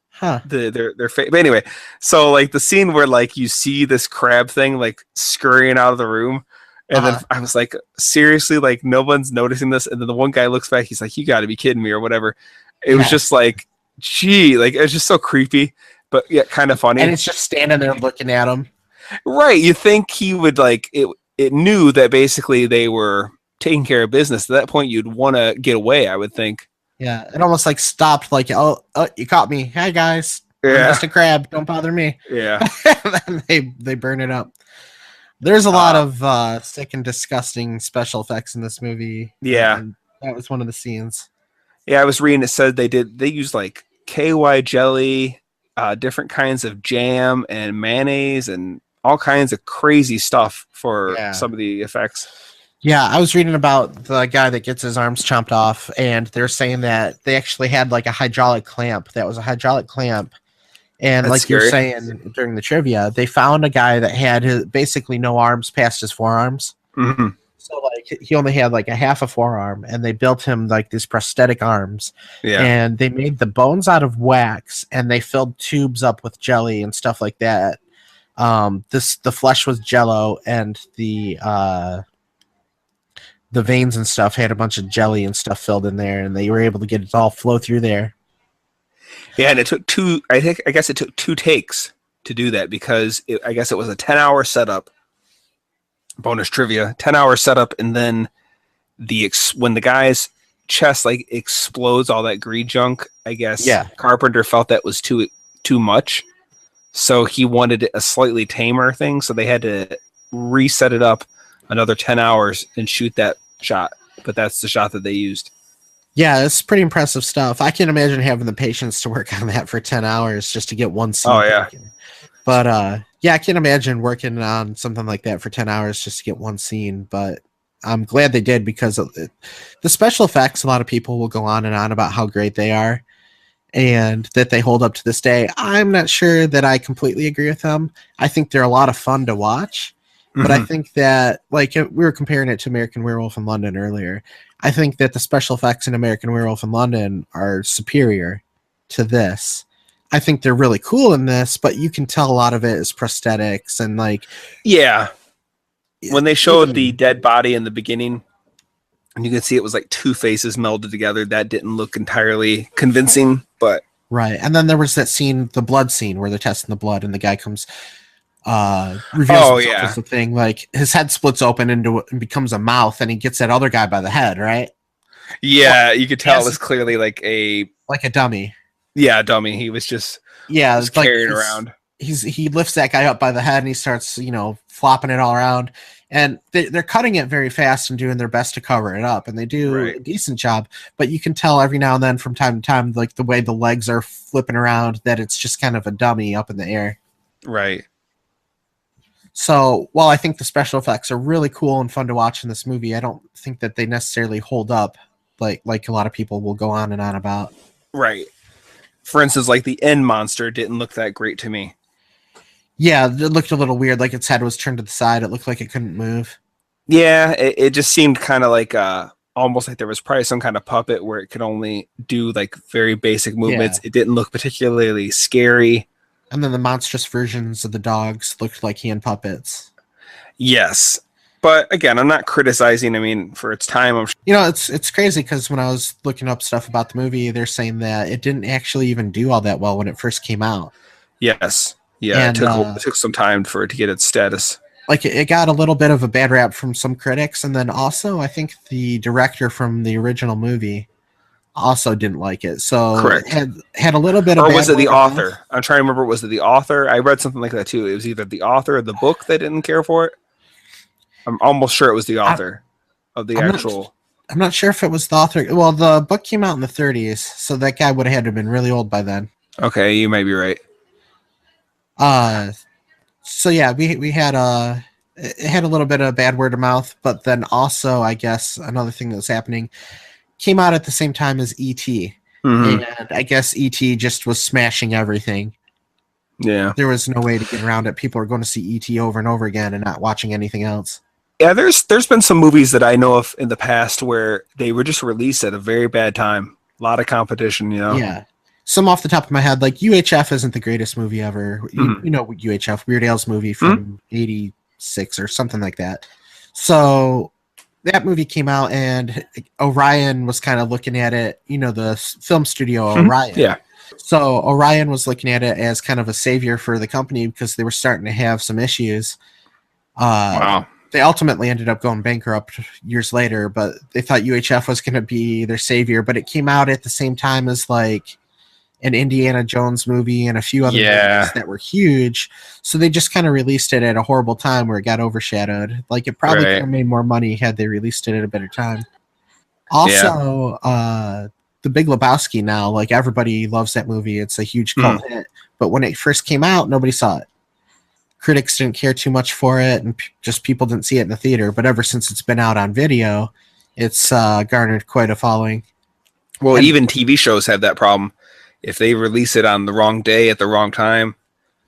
Huh. Their face. But anyway, so like the scene where like you see this crab thing like scurrying out of the room, and then I was like, seriously, like no one's noticing this. And then the one guy looks back, he's like, you got to be kidding me or whatever. It was just like, gee, like it was just so creepy, but yeah, kind of funny. And it's just standing there looking at him. Right. You think he would like it? It knew that basically they were taking care of business. At that point, you'd want to get away, I would think. Yeah, it almost like stopped, like, oh, you caught me. Hi, guys. Yeah. I'm just a crab. Don't bother me. Yeah. And then they burn it up. There's a lot of sick and disgusting special effects in this movie. Yeah. And that was one of the scenes. Yeah, I was reading. It said they used like KY jelly, different kinds of jam and mayonnaise and all kinds of crazy stuff for some of the effects. Yeah, I was reading about the guy that gets his arms chopped off, and they're saying that they actually had like a hydraulic clamp. That was a hydraulic clamp. And That's like scary. you're saying during the trivia, they found a guy that had basically no arms past his forearms. Mm-hmm. So like he only had like a half a forearm, and they built him like these prosthetic arms. Yeah. And they made the bones out of wax, and they filled tubes up with jelly and stuff like that. The flesh was Jello, and the veins and stuff had a bunch of jelly and stuff filled in there, and they were able to get it all flow through there. Yeah, and it took I guess it took 2 takes to do that, because I guess it was a 10-hour setup. Bonus trivia: 10-hour setup, and then when the guy's chest like explodes all that greed junk, I guess Carpenter felt that was too much, so he wanted a slightly tamer thing. So they had to reset it up another 10 hours and shoot that shot. But that's the shot that they used. Yeah, it's pretty impressive stuff. I can't imagine having the patience to work on that for 10 hours just to get one scene. Oh, yeah. Taken. But yeah, I can't imagine working on something like that for 10 hours just to get one scene. But I'm glad they did, because of the special effects, a lot of people will go on and on about how great they are and that they hold up to this day. I'm not sure that I completely agree with them. I think they're a lot of fun to watch. But I think that, like, we were comparing it to American Werewolf in London earlier. I think that the special effects in American Werewolf in London are superior to this. I think they're really cool in this, but you can tell a lot of it is prosthetics and like... Yeah. When they showed the dead body in the beginning, and you can see it was like 2 faces melded together, that didn't look entirely convincing, but... Right. And then there was that scene, the blood scene, where they're testing the blood and the guy comes... reveals as the thing, like his head splits open and becomes a mouth, and he gets that other guy by the head, right? Yeah, you could tell it was clearly like a dummy. Yeah, dummy. He was just carried around. He lifts that guy up by the head, and he starts flopping it all around, and they're cutting it very fast and doing their best to cover it up, and they do a decent job. But you can tell every now and then, from time to time, like the way the legs are flipping around, that it's just kind of a dummy up in the air. Right. So while I think the special effects are really cool and fun to watch in this movie, I don't think that they necessarily hold up like a lot of people will go on and on about. Right. For instance, like the end monster didn't look that great to me. Yeah, it looked a little weird. Like its head was turned to the side. It looked like it couldn't move. Yeah, it just seemed kind of like almost like there was probably some kind of puppet where it could only do like very basic movements. It didn't look particularly scary. And then the monstrous versions of the dogs looked like hand puppets. Yes. But again, I'm not criticizing. I mean, for its time, it's crazy, because when I was looking up stuff about the movie, they're saying that it didn't actually even do all that well when it first came out. Yes. Yeah, and, it took some time for it to get its status. Like, it got a little bit of a bad rap from some critics, and then also I think the director from the original movie also didn't like it. So correct. It had a little bit of... Or was it the author? I'm trying to remember. Was it the author? I read something like that too. It was either the author of the book that didn't care for it. I'm almost sure it was the author of the actual... I'm not sure if it was the author. Well, the book came out in the 30s, so that guy would have had to have been really old by then. Okay, you may be right. So yeah, we had it had a little bit of bad word of mouth, but then also, I guess, another thing that was happening came out at the same time as E.T. Mhm. And I guess E.T. just was smashing everything. Yeah. There was no way to get around it. People are going to see E.T. over and over again and not watching anything else. Yeah, there's been some movies that I know of in the past where they were just released at a very bad time. A lot of competition, you know. Yeah. Some off the top of my head, like UHF isn't the greatest movie ever. You know UHF, Weird Al's movie from 86 or something like that. So that movie came out and Orion was kind of looking at it, the film studio Orion. Yeah. So Orion was looking at it as kind of a savior for the company because they were starting to have some issues. Wow. They ultimately ended up going bankrupt years later, but they thought UHF was going to be their savior. But it came out at the same time as like an Indiana Jones movie and a few other movies that were huge. So they just kind of released it at a horrible time where it got overshadowed. Like it probably could have made more money had they released it at a better time. Also, The Big Lebowski now, like everybody loves that movie. It's a huge cult hit. But when it first came out, nobody saw it. Critics didn't care too much for it, and just people didn't see it in the theater. But ever since it's been out on video, it's garnered quite a following. Well, even TV shows have that problem. If they release it on the wrong day at the wrong time,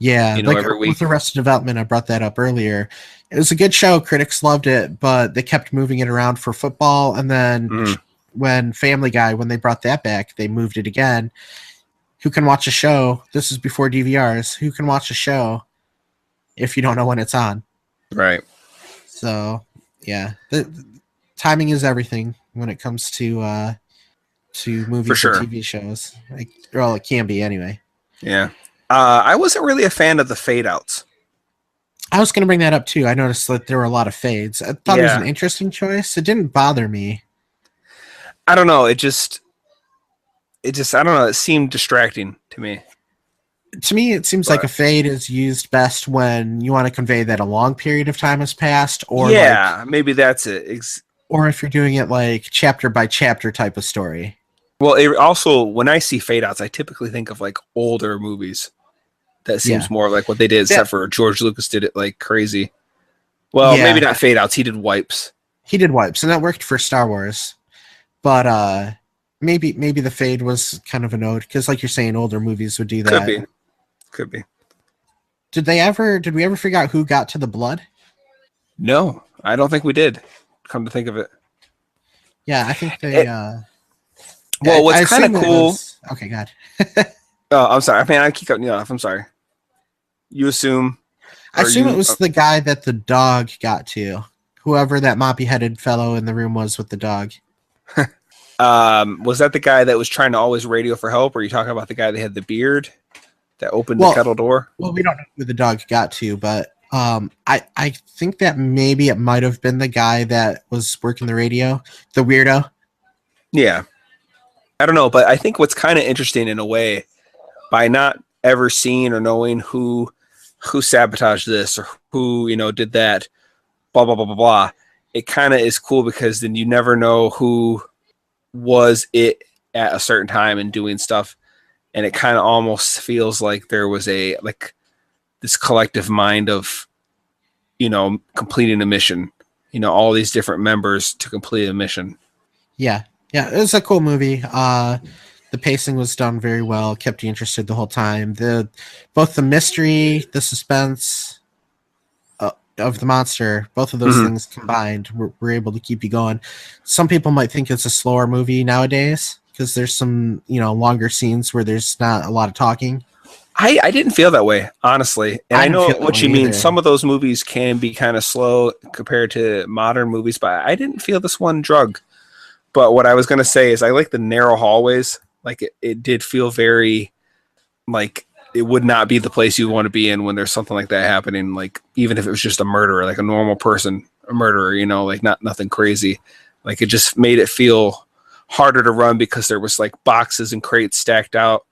like every week. With Arrested Development, I brought that up earlier. It was a good show. Critics loved it, but they kept moving it around for football. And then when Family Guy, when they brought that back, they moved it again. Who can watch a show? This is before DVRs. Who can watch a show if you don't know when it's on? Right. So, yeah. The timing is everything when it comes to movies and TV shows. Well, it can be anyway. Yeah. I wasn't really a fan of the fade outs. I was going to bring that up too. I noticed that there were a lot of fades. I thought it was an interesting choice. It didn't bother me. I don't know. It just, I don't know. It seemed distracting to me. To me, it seems like a fade is used best when you want to convey that a long period of time has passed, or maybe that's it. Or if you're doing it like chapter by chapter type of story. Well, it also, when I see fade outs, I typically think of like older movies. That seems more like what they did, except for George Lucas did it like crazy. Well, maybe not fade outs. He did wipes. He did wipes, and that worked for Star Wars. But maybe the fade was kind of a node because, like you're saying, older movies would do that. Could be. Did we ever figure out who got to the blood? No, I don't think we did. Come to think of it. Yeah, I think they. Well, what's kind of cool. Okay, God. Oh, I'm sorry. I mean, I keep cutting you off. I'm sorry. You assume. I assume it was the guy that the dog got to. Whoever that moppy-headed fellow in the room was with the dog. Was that the guy that was trying to always radio for help? Or are you talking about the guy that had the beard that opened the kettle door? Well, we don't know who the dog got to, but I think that maybe it might have been the guy that was working the radio, the weirdo. Yeah. I don't know, but I think what's kind of interesting in a way, by not ever seeing or knowing who sabotaged this or who, did that, blah, blah, blah, blah, blah, it kind of is cool because then you never know who was it at a certain time and doing stuff. And it kind of almost feels like there was this collective mind of, completing a mission, all these different members to complete a mission. Yeah. Yeah. It was a cool movie. The pacing was done very well, kept you interested the whole time. Both the mystery, the suspense of the monster, both of those things combined were able to keep you going. Some people might think it's a slower movie nowadays because there's some, longer scenes where there's not a lot of talking. I didn't feel that way, honestly. And I know what you mean. Either. Some of those movies can be kind of slow compared to modern movies, but I didn't feel this one drug. But what I was going to say is I like the narrow hallways. Like it did feel very like it would not be the place you want to be in when there's something like that happening. Like even if it was just a murderer, like a normal person, a murderer, like nothing crazy. Like it just made it feel harder to run because there was like boxes and crates stacked out,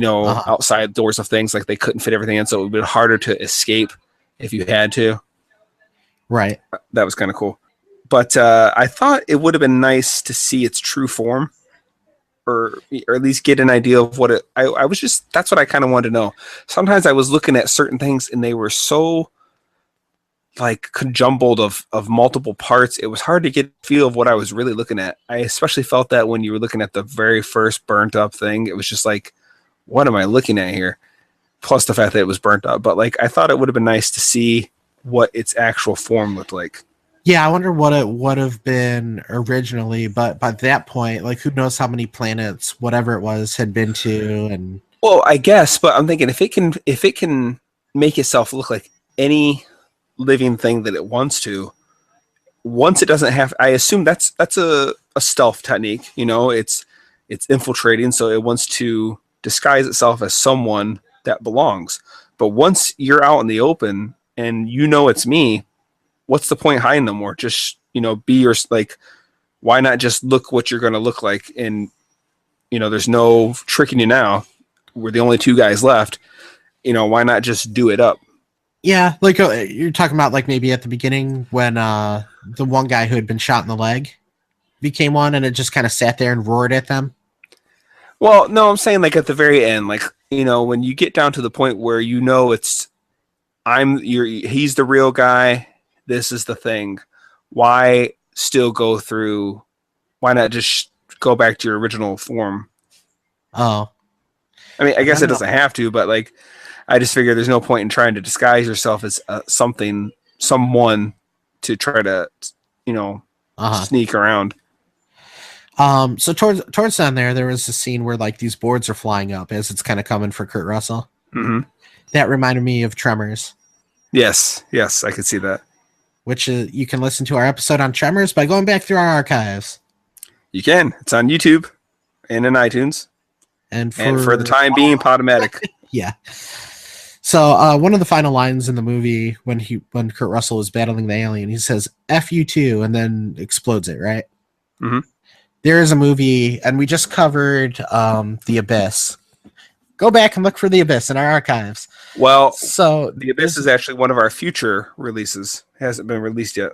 outside doors of things. Like they couldn't fit everything in. So it would be harder to escape if you had to. Right. That was kind of cool. But I thought it would have been nice to see its true form. Or at least get an idea of what I was just, that's what I kind of wanted to know. Sometimes I was looking at certain things and they were so like conjumbled of multiple parts. It was hard to get a feel of what I was really looking at. I especially felt that when you were looking at the very first burnt up thing. It was just like, what am I looking at here? Plus the fact that it was burnt up. But like, I thought it would have been nice to see what its actual form looked like. Yeah, I wonder what it would have been originally, but by that point, like, who knows how many planets, whatever it was, had been to, and Well, I guess, but I'm thinking if it can make itself look like any living thing that it wants to, once it doesn't have, I assume that's a stealth technique. You know, it's infiltrating, so it wants to disguise itself as someone that belongs. But once you're out in the open and you know it's me, what's the point hiding no more? Just, you know, be your, like, why not just look what you're going to look like? And, you know, there's no tricking you now. We're the only two guys left. You know, why not just do it up? yeah, like you're talking about, like, maybe at the beginning when the one guy who had been shot in the leg became one, and it just kind of sat there and roared at them. Well, no, I'm saying like at the very end, like, you know, when you get down to the point where you know he's the real guy. This is the thing. Why still go through? Why not just go back to your original form? Oh, I mean, I guess it doesn't have to, but like, I just figure there's no point in trying to disguise yourself as someone to try to, you know, sneak around. So towards down there was a scene where like these boards are flying up as it's kind of coming for Kurt Russell. Mm-hmm. That reminded me of Tremors. Yes, I could see that. Which you can listen to our episode on Tremors by going back through our archives. You can. It's on YouTube and in iTunes. And for the time being, Podomatic. Yeah. So one of the final lines in the movie when Kurt Russell is battling the alien, he says "F you too," and then explodes it. Right. Mm-hmm. There is a movie, and we just covered The Abyss. Go back and look for The Abyss in our archives. Well, so The Abyss is actually one of our future releases. It hasn't been released yet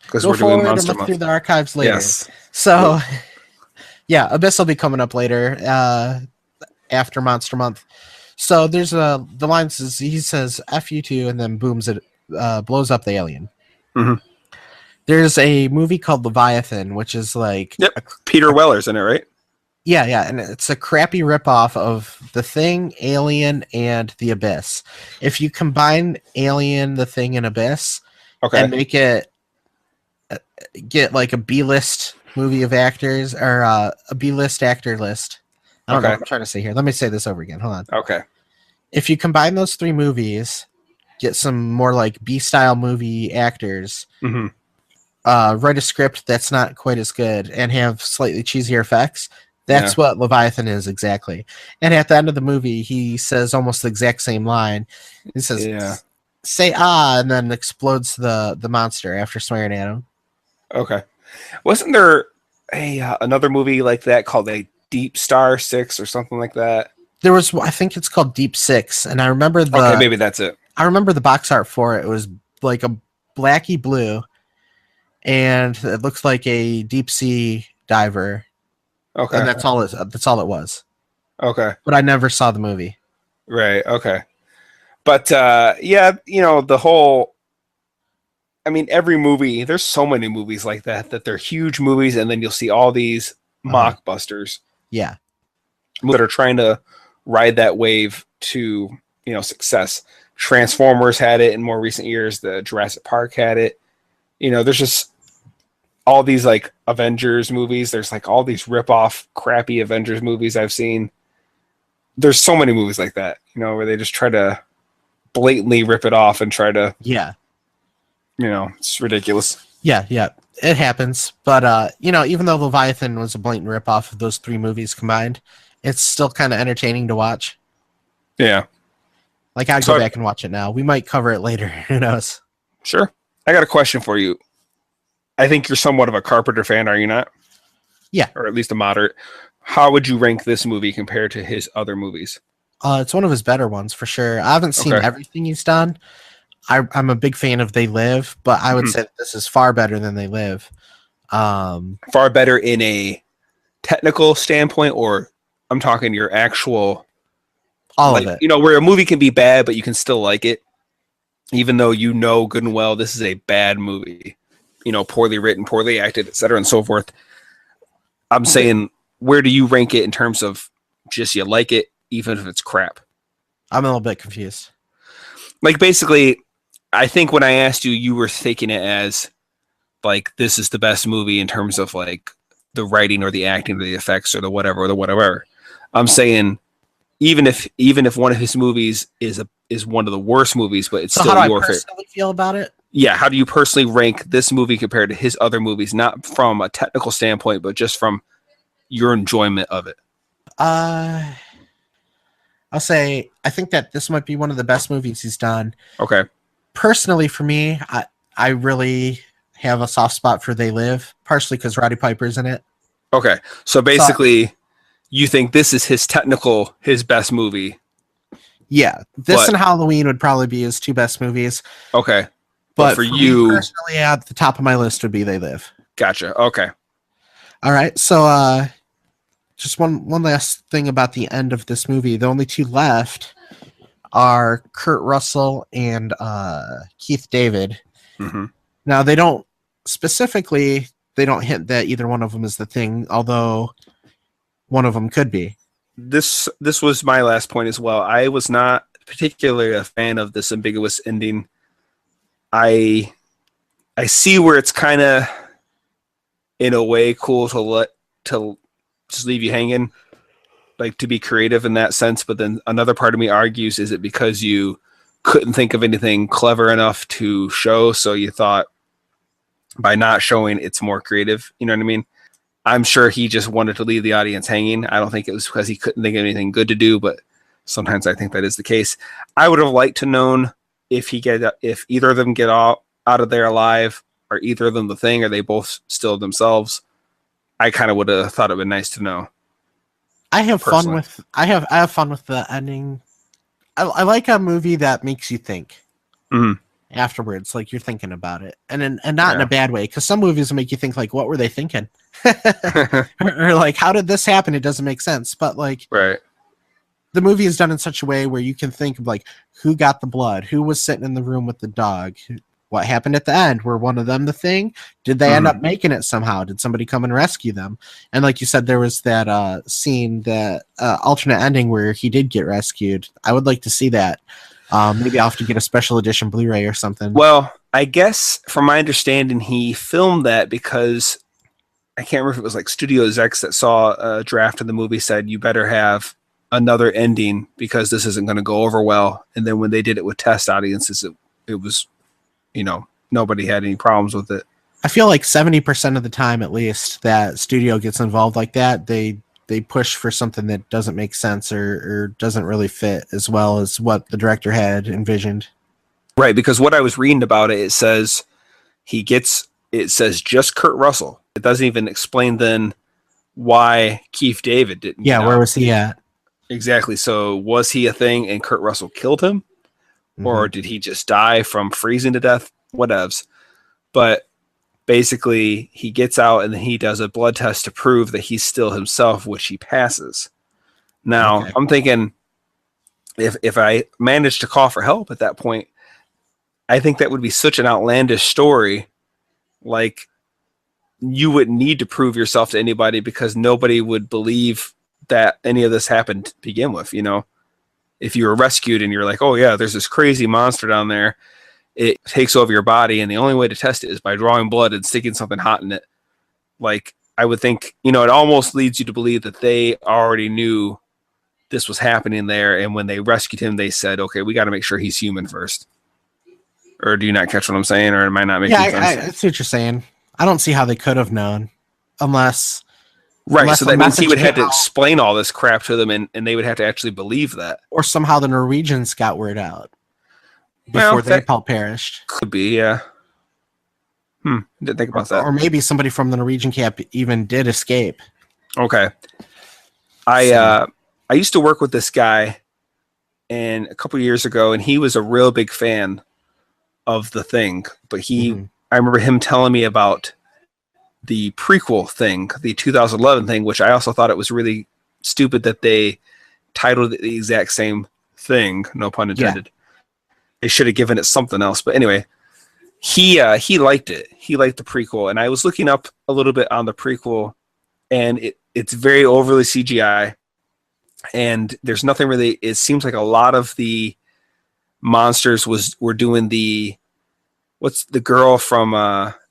because we're doing Monster Month. Through the archives later. Yes. So, yeah, Abyss will be coming up later after Monster Month. So there's the line says he says "F you too," and then booms it, blows up the alien. Mm-hmm. There's a movie called Leviathan, which is like Peter Weller's in it, right? Yeah, and it's a crappy ripoff of The Thing, Alien, and The Abyss. If you combine Alien, The Thing, and Abyss, and make it get like a B-list movie of actors or a B-list actor list. I don't know what I'm trying to say here. Let me say this over again. Hold on. Okay. If you combine those three movies, get some more like B-style movie actors. Mm-hmm. Write a script that's not quite as good and have slightly cheesier effects. That's what Leviathan is exactly. And at the end of the movie, he says almost the exact same line. He says, "Say ah," and then explodes the monster after swearing at him. Okay. Wasn't there another movie like that called Deep Star 6 or something like that? There was, I think it's called Deep Six, and I remember maybe that's it. I remember the box art for it. It was like a blacky blue, and it looks like a deep sea diver. Okay. And that's all it was. Okay. But I never saw the movie. Right. Okay. But you know, the whole, I mean, every movie, there's so many movies like that they're huge movies, and then you'll see all these mockbusters. Yeah. That are trying to ride that wave to, you know, success. Transformers had it in more recent years. The Jurassic Park had it. You know, there's just all these like Avengers movies. There's like all these rip-off crappy Avengers movies I've seen. There's so many movies like that, you know, where they just try to blatantly rip it off and try to, you know, it's ridiculous. Yeah, it happens. But, you know, even though Leviathan was a blatant rip-off of those three movies combined, it's still kind of entertaining to watch. Yeah. Like, I'd go back and watch it now. We might cover it later. Who knows? Sure. I got a question for you. I think you're somewhat of a Carpenter fan, are you not? Yeah. Or at least a moderate. How would you rank this movie compared to his other movies? It's one of his better ones, for sure. I haven't seen everything he's done. I'm a big fan of They Live, but I would say that this is far better than They Live. Far better in a technical standpoint, or I'm talking your actual... All of it. You know, where a movie can be bad, but you can still like it. even though you know good and well this is a bad movie, poorly written, poorly acted, etc. and so forth. I'm saying, where do you rank it in terms of just you like it, even if it's crap? I'm a little bit confused. Like, basically, I think when I asked you, you were taking it as, like, this is the best movie in terms of, like, the writing or the acting or the effects or the whatever. I'm saying, even if one of his movies is one of the worst movies, but it's so still how do your I personally favorite. feel about it? Yeah, how do you personally rank this movie compared to his other movies, not from a technical standpoint, but just from your enjoyment of it? I'll say I think that this might be one of the best movies he's done. Okay. Personally, for me, I really have a soft spot for They Live, partially because Roddy Piper's in it. Okay, so basically, you think this is his best movie? Yeah, this and Halloween would probably be his two best movies. Okay. But for you, me personally, at the top of my list would be They Live. Gotcha. Okay. All right. So, just one last thing about the end of this movie. The only two left are Kurt Russell and Keith David. Mm-hmm. Now, they don't hint that either one of them is the Thing, although one of them could be. This was my last point as well. I was not particularly a fan of this ambiguous ending. I see where it's kind of, in a way, cool to just leave you hanging, like, to be creative in that sense. But then another part of me argues, is it because you couldn't think of anything clever enough to show, so you thought by not showing it's more creative? You know what I mean? I'm sure he just wanted to leave the audience hanging. I don't think it was because he couldn't think of anything good to do, but sometimes I think that is the case. I would have liked to known if either of them get out of there alive, or either of them the Thing, or they both still themselves. I kind of would have thought it'd been nice to know. I have fun with the ending. I like a movie that makes you think afterwards, like you're thinking about it, and not in a bad way, because some movies will make you think, like, what were they thinking? or like, how did this happen? It doesn't make sense. But, like, right, the movie is done in such a way where you can think of, like, who got the blood, who was sitting in the room with the dog, what happened at the end, were one of them the Thing? Did they end up making it somehow? Did somebody come and rescue them? And like you said, there was that scene, that alternate ending where he did get rescued. I would like to see that. Maybe I'll have to get a special edition Blu-ray or something. Well, I guess from my understanding, he filmed that because I can't remember if it was like Studio X that saw a draft of the movie, said you better have another ending because this isn't going to go over well. And then when they did it with test audiences, it was, nobody had any problems with it. I feel like 70% of the time, at least, that studio gets involved like that, they push for something that doesn't make sense or doesn't really fit as well as what the director had envisioned. Right, because what I was reading about it, it says just Kurt Russell. It doesn't even explain then why Keith David didn't. Yeah, where was he at? Exactly. So was he a Thing and Kurt Russell killed him? Or did he just die from freezing to death? Whatevs. But basically, he gets out and then he does a blood test to prove that he's still himself, which he passes. Now, I'm thinking, if I managed to call for help at that point, I think that would be such an outlandish story. Like, you wouldn't need to prove yourself to anybody because nobody would believe that any of this happened to begin with, If you were rescued and you're like, oh yeah, there's this crazy monster down there, it takes over your body, and the only way to test it is by drawing blood and sticking something hot in it. Like, I would think, it almost leads you to believe that they already knew this was happening there, and when they rescued him, they said, okay, we got to make sure he's human first. Or do you not catch what I'm saying, or am I not making sense? I see what you're saying. I don't see how they could have known, unless... Right, so that means he would have to explain all this crap to them, and they would have to actually believe that. Or somehow the Norwegians got word out before they all perished. Could be, yeah. Didn't think about that. Or maybe somebody from the Norwegian camp even did escape. Okay. I used to work with this guy and a couple years ago, and he was a real big fan of the Thing. But I remember him telling me about the prequel Thing, the 2011 Thing, which I also thought it was really stupid that they titled it the exact same thing, no pun intended. they should have given it something else. But anyway, he liked it. He liked the prequel, and I was looking up a little bit on the prequel, and it's very overly CGI, and there's nothing really. It seems like a lot of the monsters were doing what's the girl from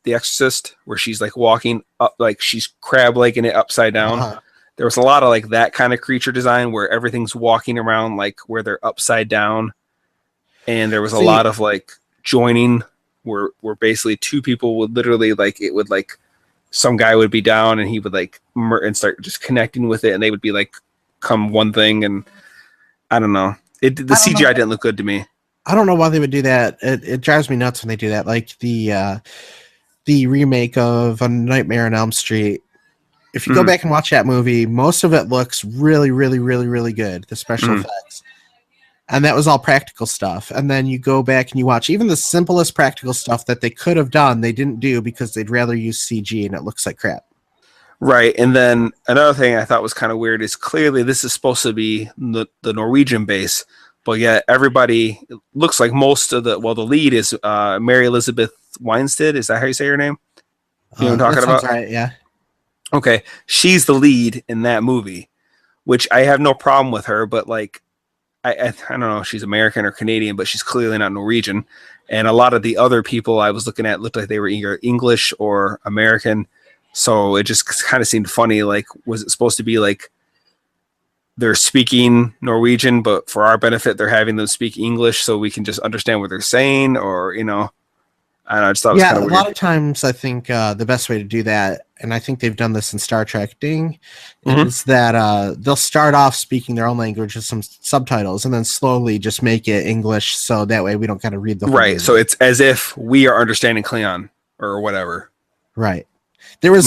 The Exorcist, where she's like walking up, like she's crab legging it upside down. Uh-huh. There was a lot of like that kind of creature design where everything's walking around like where they're upside down, and there was a lot of like joining where basically two people would literally like it would like some guy would be down and he would like and start just connecting with it, and they would be like come one thing, and I don't know. The CGI didn't look good to me. I don't know why they would do that. It drives me nuts when they do that. Like the remake of A Nightmare on Elm Street. If you go back and watch that movie, most of it looks really, really, really, really good. The special effects. And that was all practical stuff. And then you go back and you watch even the simplest practical stuff that they could have done, they didn't do because they'd rather use CG and it looks like crap. Right. And then another thing I thought was kind of weird is clearly this is supposed to be the Norwegian base, but yet everybody, it looks like most of the lead is Mary Elizabeth Winstead. Is that how you say her name? You know what I'm talking about? Right, yeah. Okay. She's the lead in that movie, which I have no problem with her, but like, I don't know if she's American or Canadian, but she's clearly not Norwegian. And a lot of the other people I was looking at looked like they were either English or American. So it just kind of seemed funny. Like, was it supposed to be like they're speaking Norwegian, but for our benefit, they're having them speak English so we can just understand what they're saying? Or, you know, I don't know. I just thought it was kind of weird. A lot of times I think the best way to do that, and I think they've done this in Star Trek is that they'll start off speaking their own language with some subtitles and then slowly just make it English so that way we don't kind of read the whole right. movie. So it's as if we are understanding Klingon or whatever. Right. There was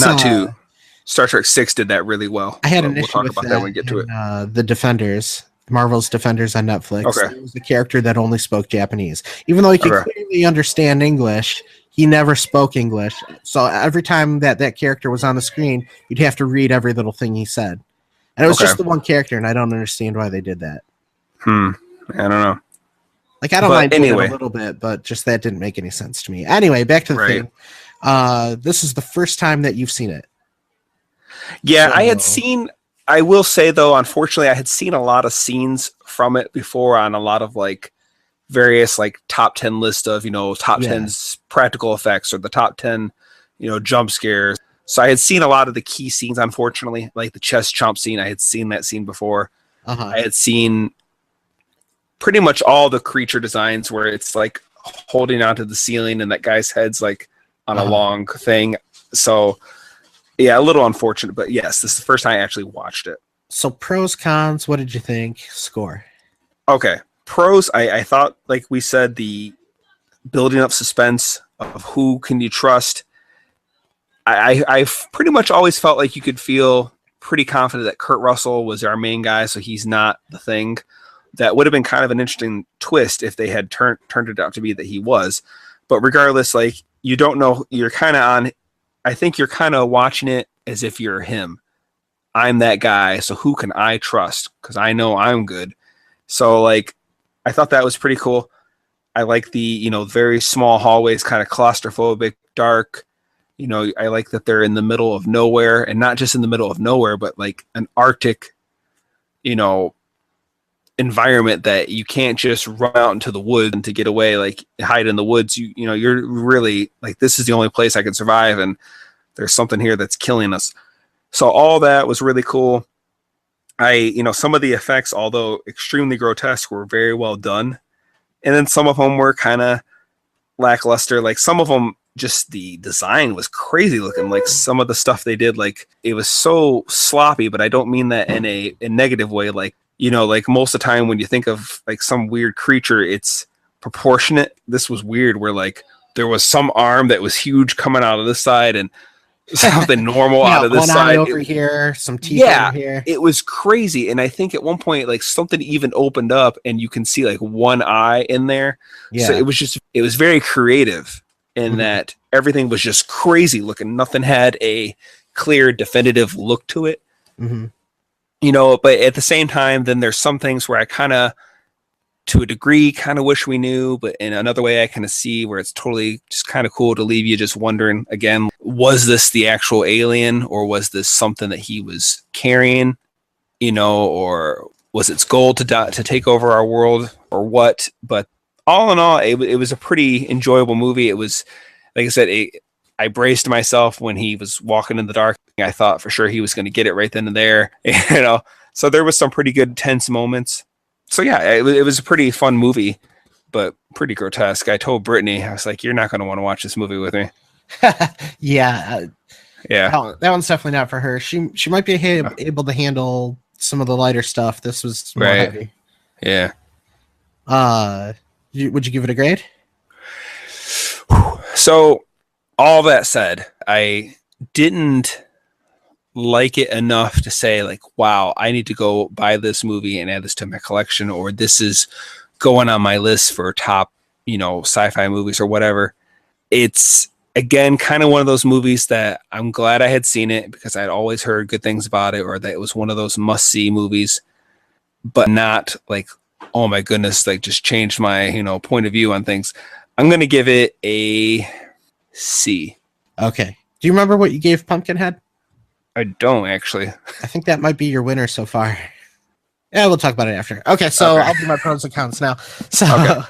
Star Trek 6 did that really well. I had an we'll issue talk with about that that when we get to it. The Defenders, Marvel's Defenders on Netflix. Okay. There was a character that only spoke Japanese. Even though he could clearly understand English, he never spoke English. So every time that character was on the screen, you'd have to read every little thing he said. And it was just the one character, and I don't understand why they did that. I don't know. Like, I don't mind doing it a little bit, but just that didn't make any sense to me. Anyway, back to the thing. This is the first time that you've seen it. Yeah, so, I will say though, unfortunately, I had seen a lot of scenes from it before on a lot of like various like top 10 list of, you know, top 10 practical effects or the top 10, you know, jump scares. So I had seen a lot of the key scenes, unfortunately, like the chest chomp scene. I had seen that scene before. I had seen pretty much all the creature designs where it's like holding onto the ceiling and that guy's head's like on a long thing. So yeah, a little unfortunate, but yes, this is the first time I actually watched it. So pros, cons, what did you think? Score. Okay. Pros, I thought, like we said, the building up suspense of who can you trust. I've pretty much always felt like you could feel pretty confident that Kurt Russell was our main guy, so he's not the thing. That would have been kind of an interesting twist if they had turned it out to be that he was. But regardless, like, you don't know, you're kind of on... I think you're kind of watching it as if you're him. I'm that guy, so who can I trust? Because I know I'm good. So, like, I thought that was pretty cool. I like the, you know, very small hallways, kind of claustrophobic, dark. You know, I like that they're in the middle of nowhere, and not just in the middle of nowhere, but like an Arctic, you know, environment that you can't just run out into the woods and to get away, like hide in the woods. You know, you're really like, this is the only place I can survive, and there's something here that's killing us. So all that was really cool. You know, some of the effects, although extremely grotesque, were very well done. And then some of them were kind of lackluster. Like some of them, just the design was crazy looking. Like some of the stuff they did, like it was so sloppy, but I don't mean that in a negative way. Like, you know, like most of the time when you think of like some weird creature, it's proportionate. This was weird where like there was some arm that was huge coming out of this side and something normal out of this one side. Eye over here, some teeth over here. It was crazy. And I think at one point, like something even opened up and you can see like one eye in there. Yeah. So it was very creative in that everything was just crazy looking. Nothing had a clear, definitive look to it. You know, but at the same time, then there's some things where I kind of to a degree kind of wish we knew, but in another way I kind of see where it's totally just kind of cool to leave you just wondering again, was this the actual alien, or was this something that he was carrying, or was its goal to take over our world or what? But all in all, it was a pretty enjoyable movie. It was, like I said, I braced myself when he was walking in the dark. I thought for sure he was going to get it right then and there, so there was some pretty good tense moments. So yeah, it was a pretty fun movie, but pretty grotesque. I told Brittany, I was like, "You're not going to want to watch this movie with me." Yeah. Yeah. That one's definitely not for her. She might be able to handle some of the lighter stuff. This was more heavy. Yeah. Would you give it a grade? So, all that said, I didn't like it enough to say like, wow, I need to go buy this movie and add this to my collection, or this is going on my list for top, sci-fi movies or whatever. It's again kind of one of those movies that I'm glad I had seen it because I'd always heard good things about it, or that it was one of those must-see movies, but not like, oh my goodness, like just changed my, point of view on things. I'm going to give it a C. Okay. Do you remember what you gave Pumpkinhead? I don't actually. I think that might be your winner so far. Yeah, we'll talk about it after. Okay, so I'll do my pros and cons now. So Okay.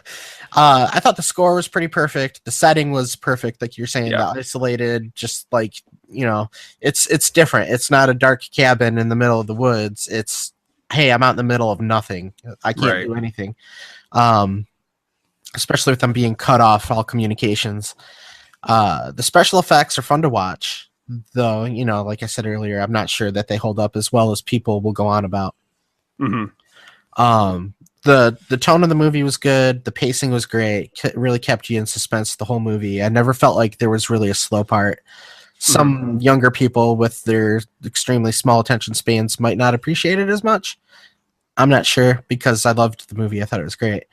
I thought the score was pretty perfect. The setting was perfect, like you're saying, Yeah. the isolated, just like, it's different. It's not a dark cabin in the middle of the woods. It's, hey, I'm out in the middle of nothing. I can't do anything. Especially with them being cut off all communications. The special effects are fun to watch. Though, like I said earlier, I'm not sure that they hold up as well as people will go on about. Mm-hmm. The tone of the movie was good. The pacing was great. It really kept you in suspense the whole movie. I never felt like there was really a slow part. Some younger people with their extremely small attention spans might not appreciate it as much. I'm not sure because I loved the movie. I thought it was great.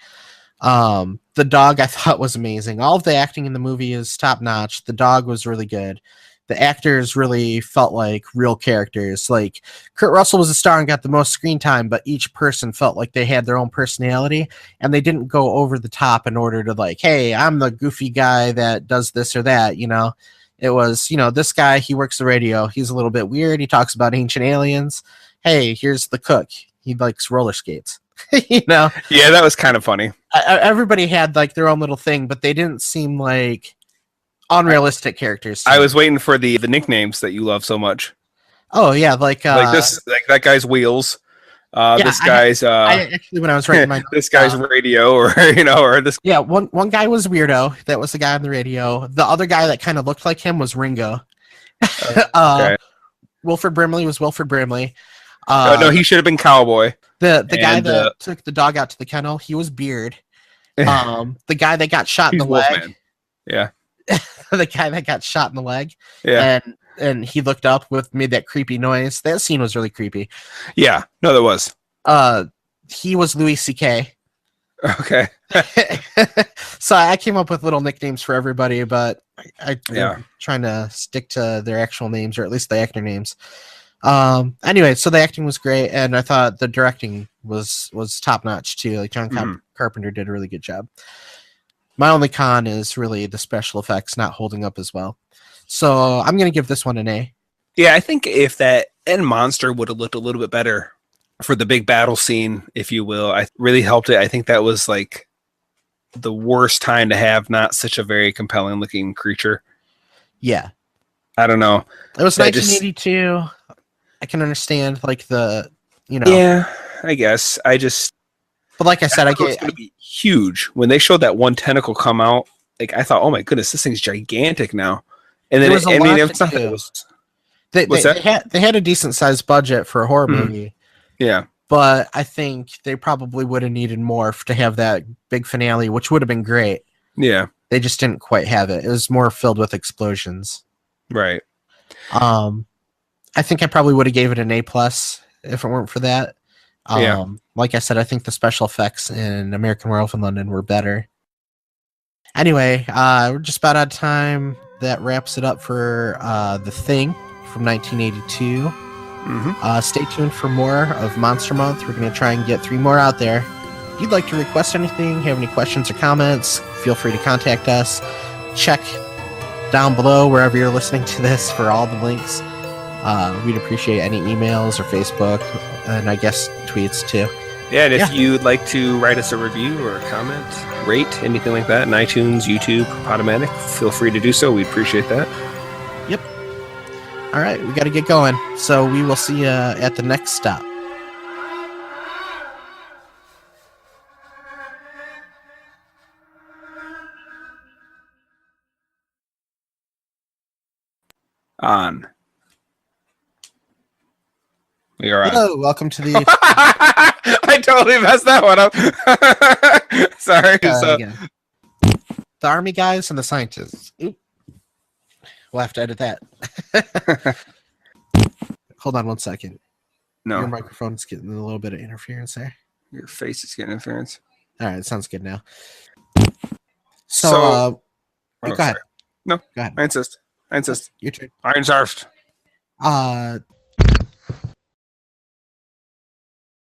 The dog I thought was amazing. All of the acting in the movie is top notch. The dog was really good. The actors really felt like real characters. Like Kurt Russell was a star and got the most screen time, but each person felt like they had their own personality and they didn't go over the top in order to like, hey, I'm the goofy guy that does this or that. It was, this guy, he works the radio. He's a little bit weird. He talks about ancient aliens. Hey, here's the cook. He likes roller skates. Yeah, that was kind of funny. Everybody had like their own little thing, but they didn't seem like unrealistic characters. I was waiting for the nicknames that you love so much. Oh yeah, like this, like that guy's Wheels. This guy's I actually, when I was writing my this guy's Radio, or or this. Yeah, one guy was Weirdo. That was the guy on the radio. The other guy that kind of looked like him was Ringo. Okay. Wilford Brimley was Wilford Brimley. No, he should have been Cowboy. The guy that took the dog out to the kennel, he was Beard. The guy that got shot in the leg. Wolfman. Yeah. The guy that got shot in the leg. Yeah. And he looked up made that creepy noise. That scene was really creepy. Yeah. No, there was. He was Louis C.K. Okay. So I came up with little nicknames for everybody, but I'm trying to stick to their actual names, or at least the actor names. Anyway, so the acting was great, and I thought the directing was top notch too. Like John Carpenter did a really good job. My only con is really the special effects not holding up as well. So I'm going to give this one an A. Yeah, I think if that end monster would have looked a little bit better for the big battle scene, if you will, I really helped it. I think that was like the worst time to have not such a very compelling looking creature. Yeah. I don't know. It was 1982. I can understand like Yeah, I guess. But like I said, it was going to be huge when they showed that one tentacle come out. Like I thought, oh my goodness, this thing's gigantic now. And then they had a decent sized budget for a horror movie. Yeah, but I think they probably would have needed more to have that big finale, which would have been great. Yeah, they just didn't quite have it. It was more filled with explosions. Right. I think I probably would have gave it an A+ if it weren't for that. Like I said, I think the special effects in American Werewolf in London were better. Anyway, we're just about out of time. That wraps it up for The Thing from 1982. Stay tuned for more of Monster Month. We're going to try and get 3 more out there. if you'd like to request anything, have any questions or comments, feel free to contact us. Check down below wherever you're listening to this for all the links. We'd appreciate any emails or Facebook, and I guess tweets too. Yeah, and if you'd like to write us a review or a comment, rate, anything like that in iTunes, YouTube, Podomatic, feel free to do so. We appreciate that. Yep. All right, we got to get going. So we will see you at the next stop. On. We are on. Hello, welcome to the... I totally messed that one up. Sorry. Again. The army guys and the scientists. Oop. We'll have to edit that. Hold on one second. No. Your microphone's getting a little bit of interference there. Your face is getting interference. All right, sounds good now. So go ahead. No, go ahead. I insist. Your turn. Iron Sarfed.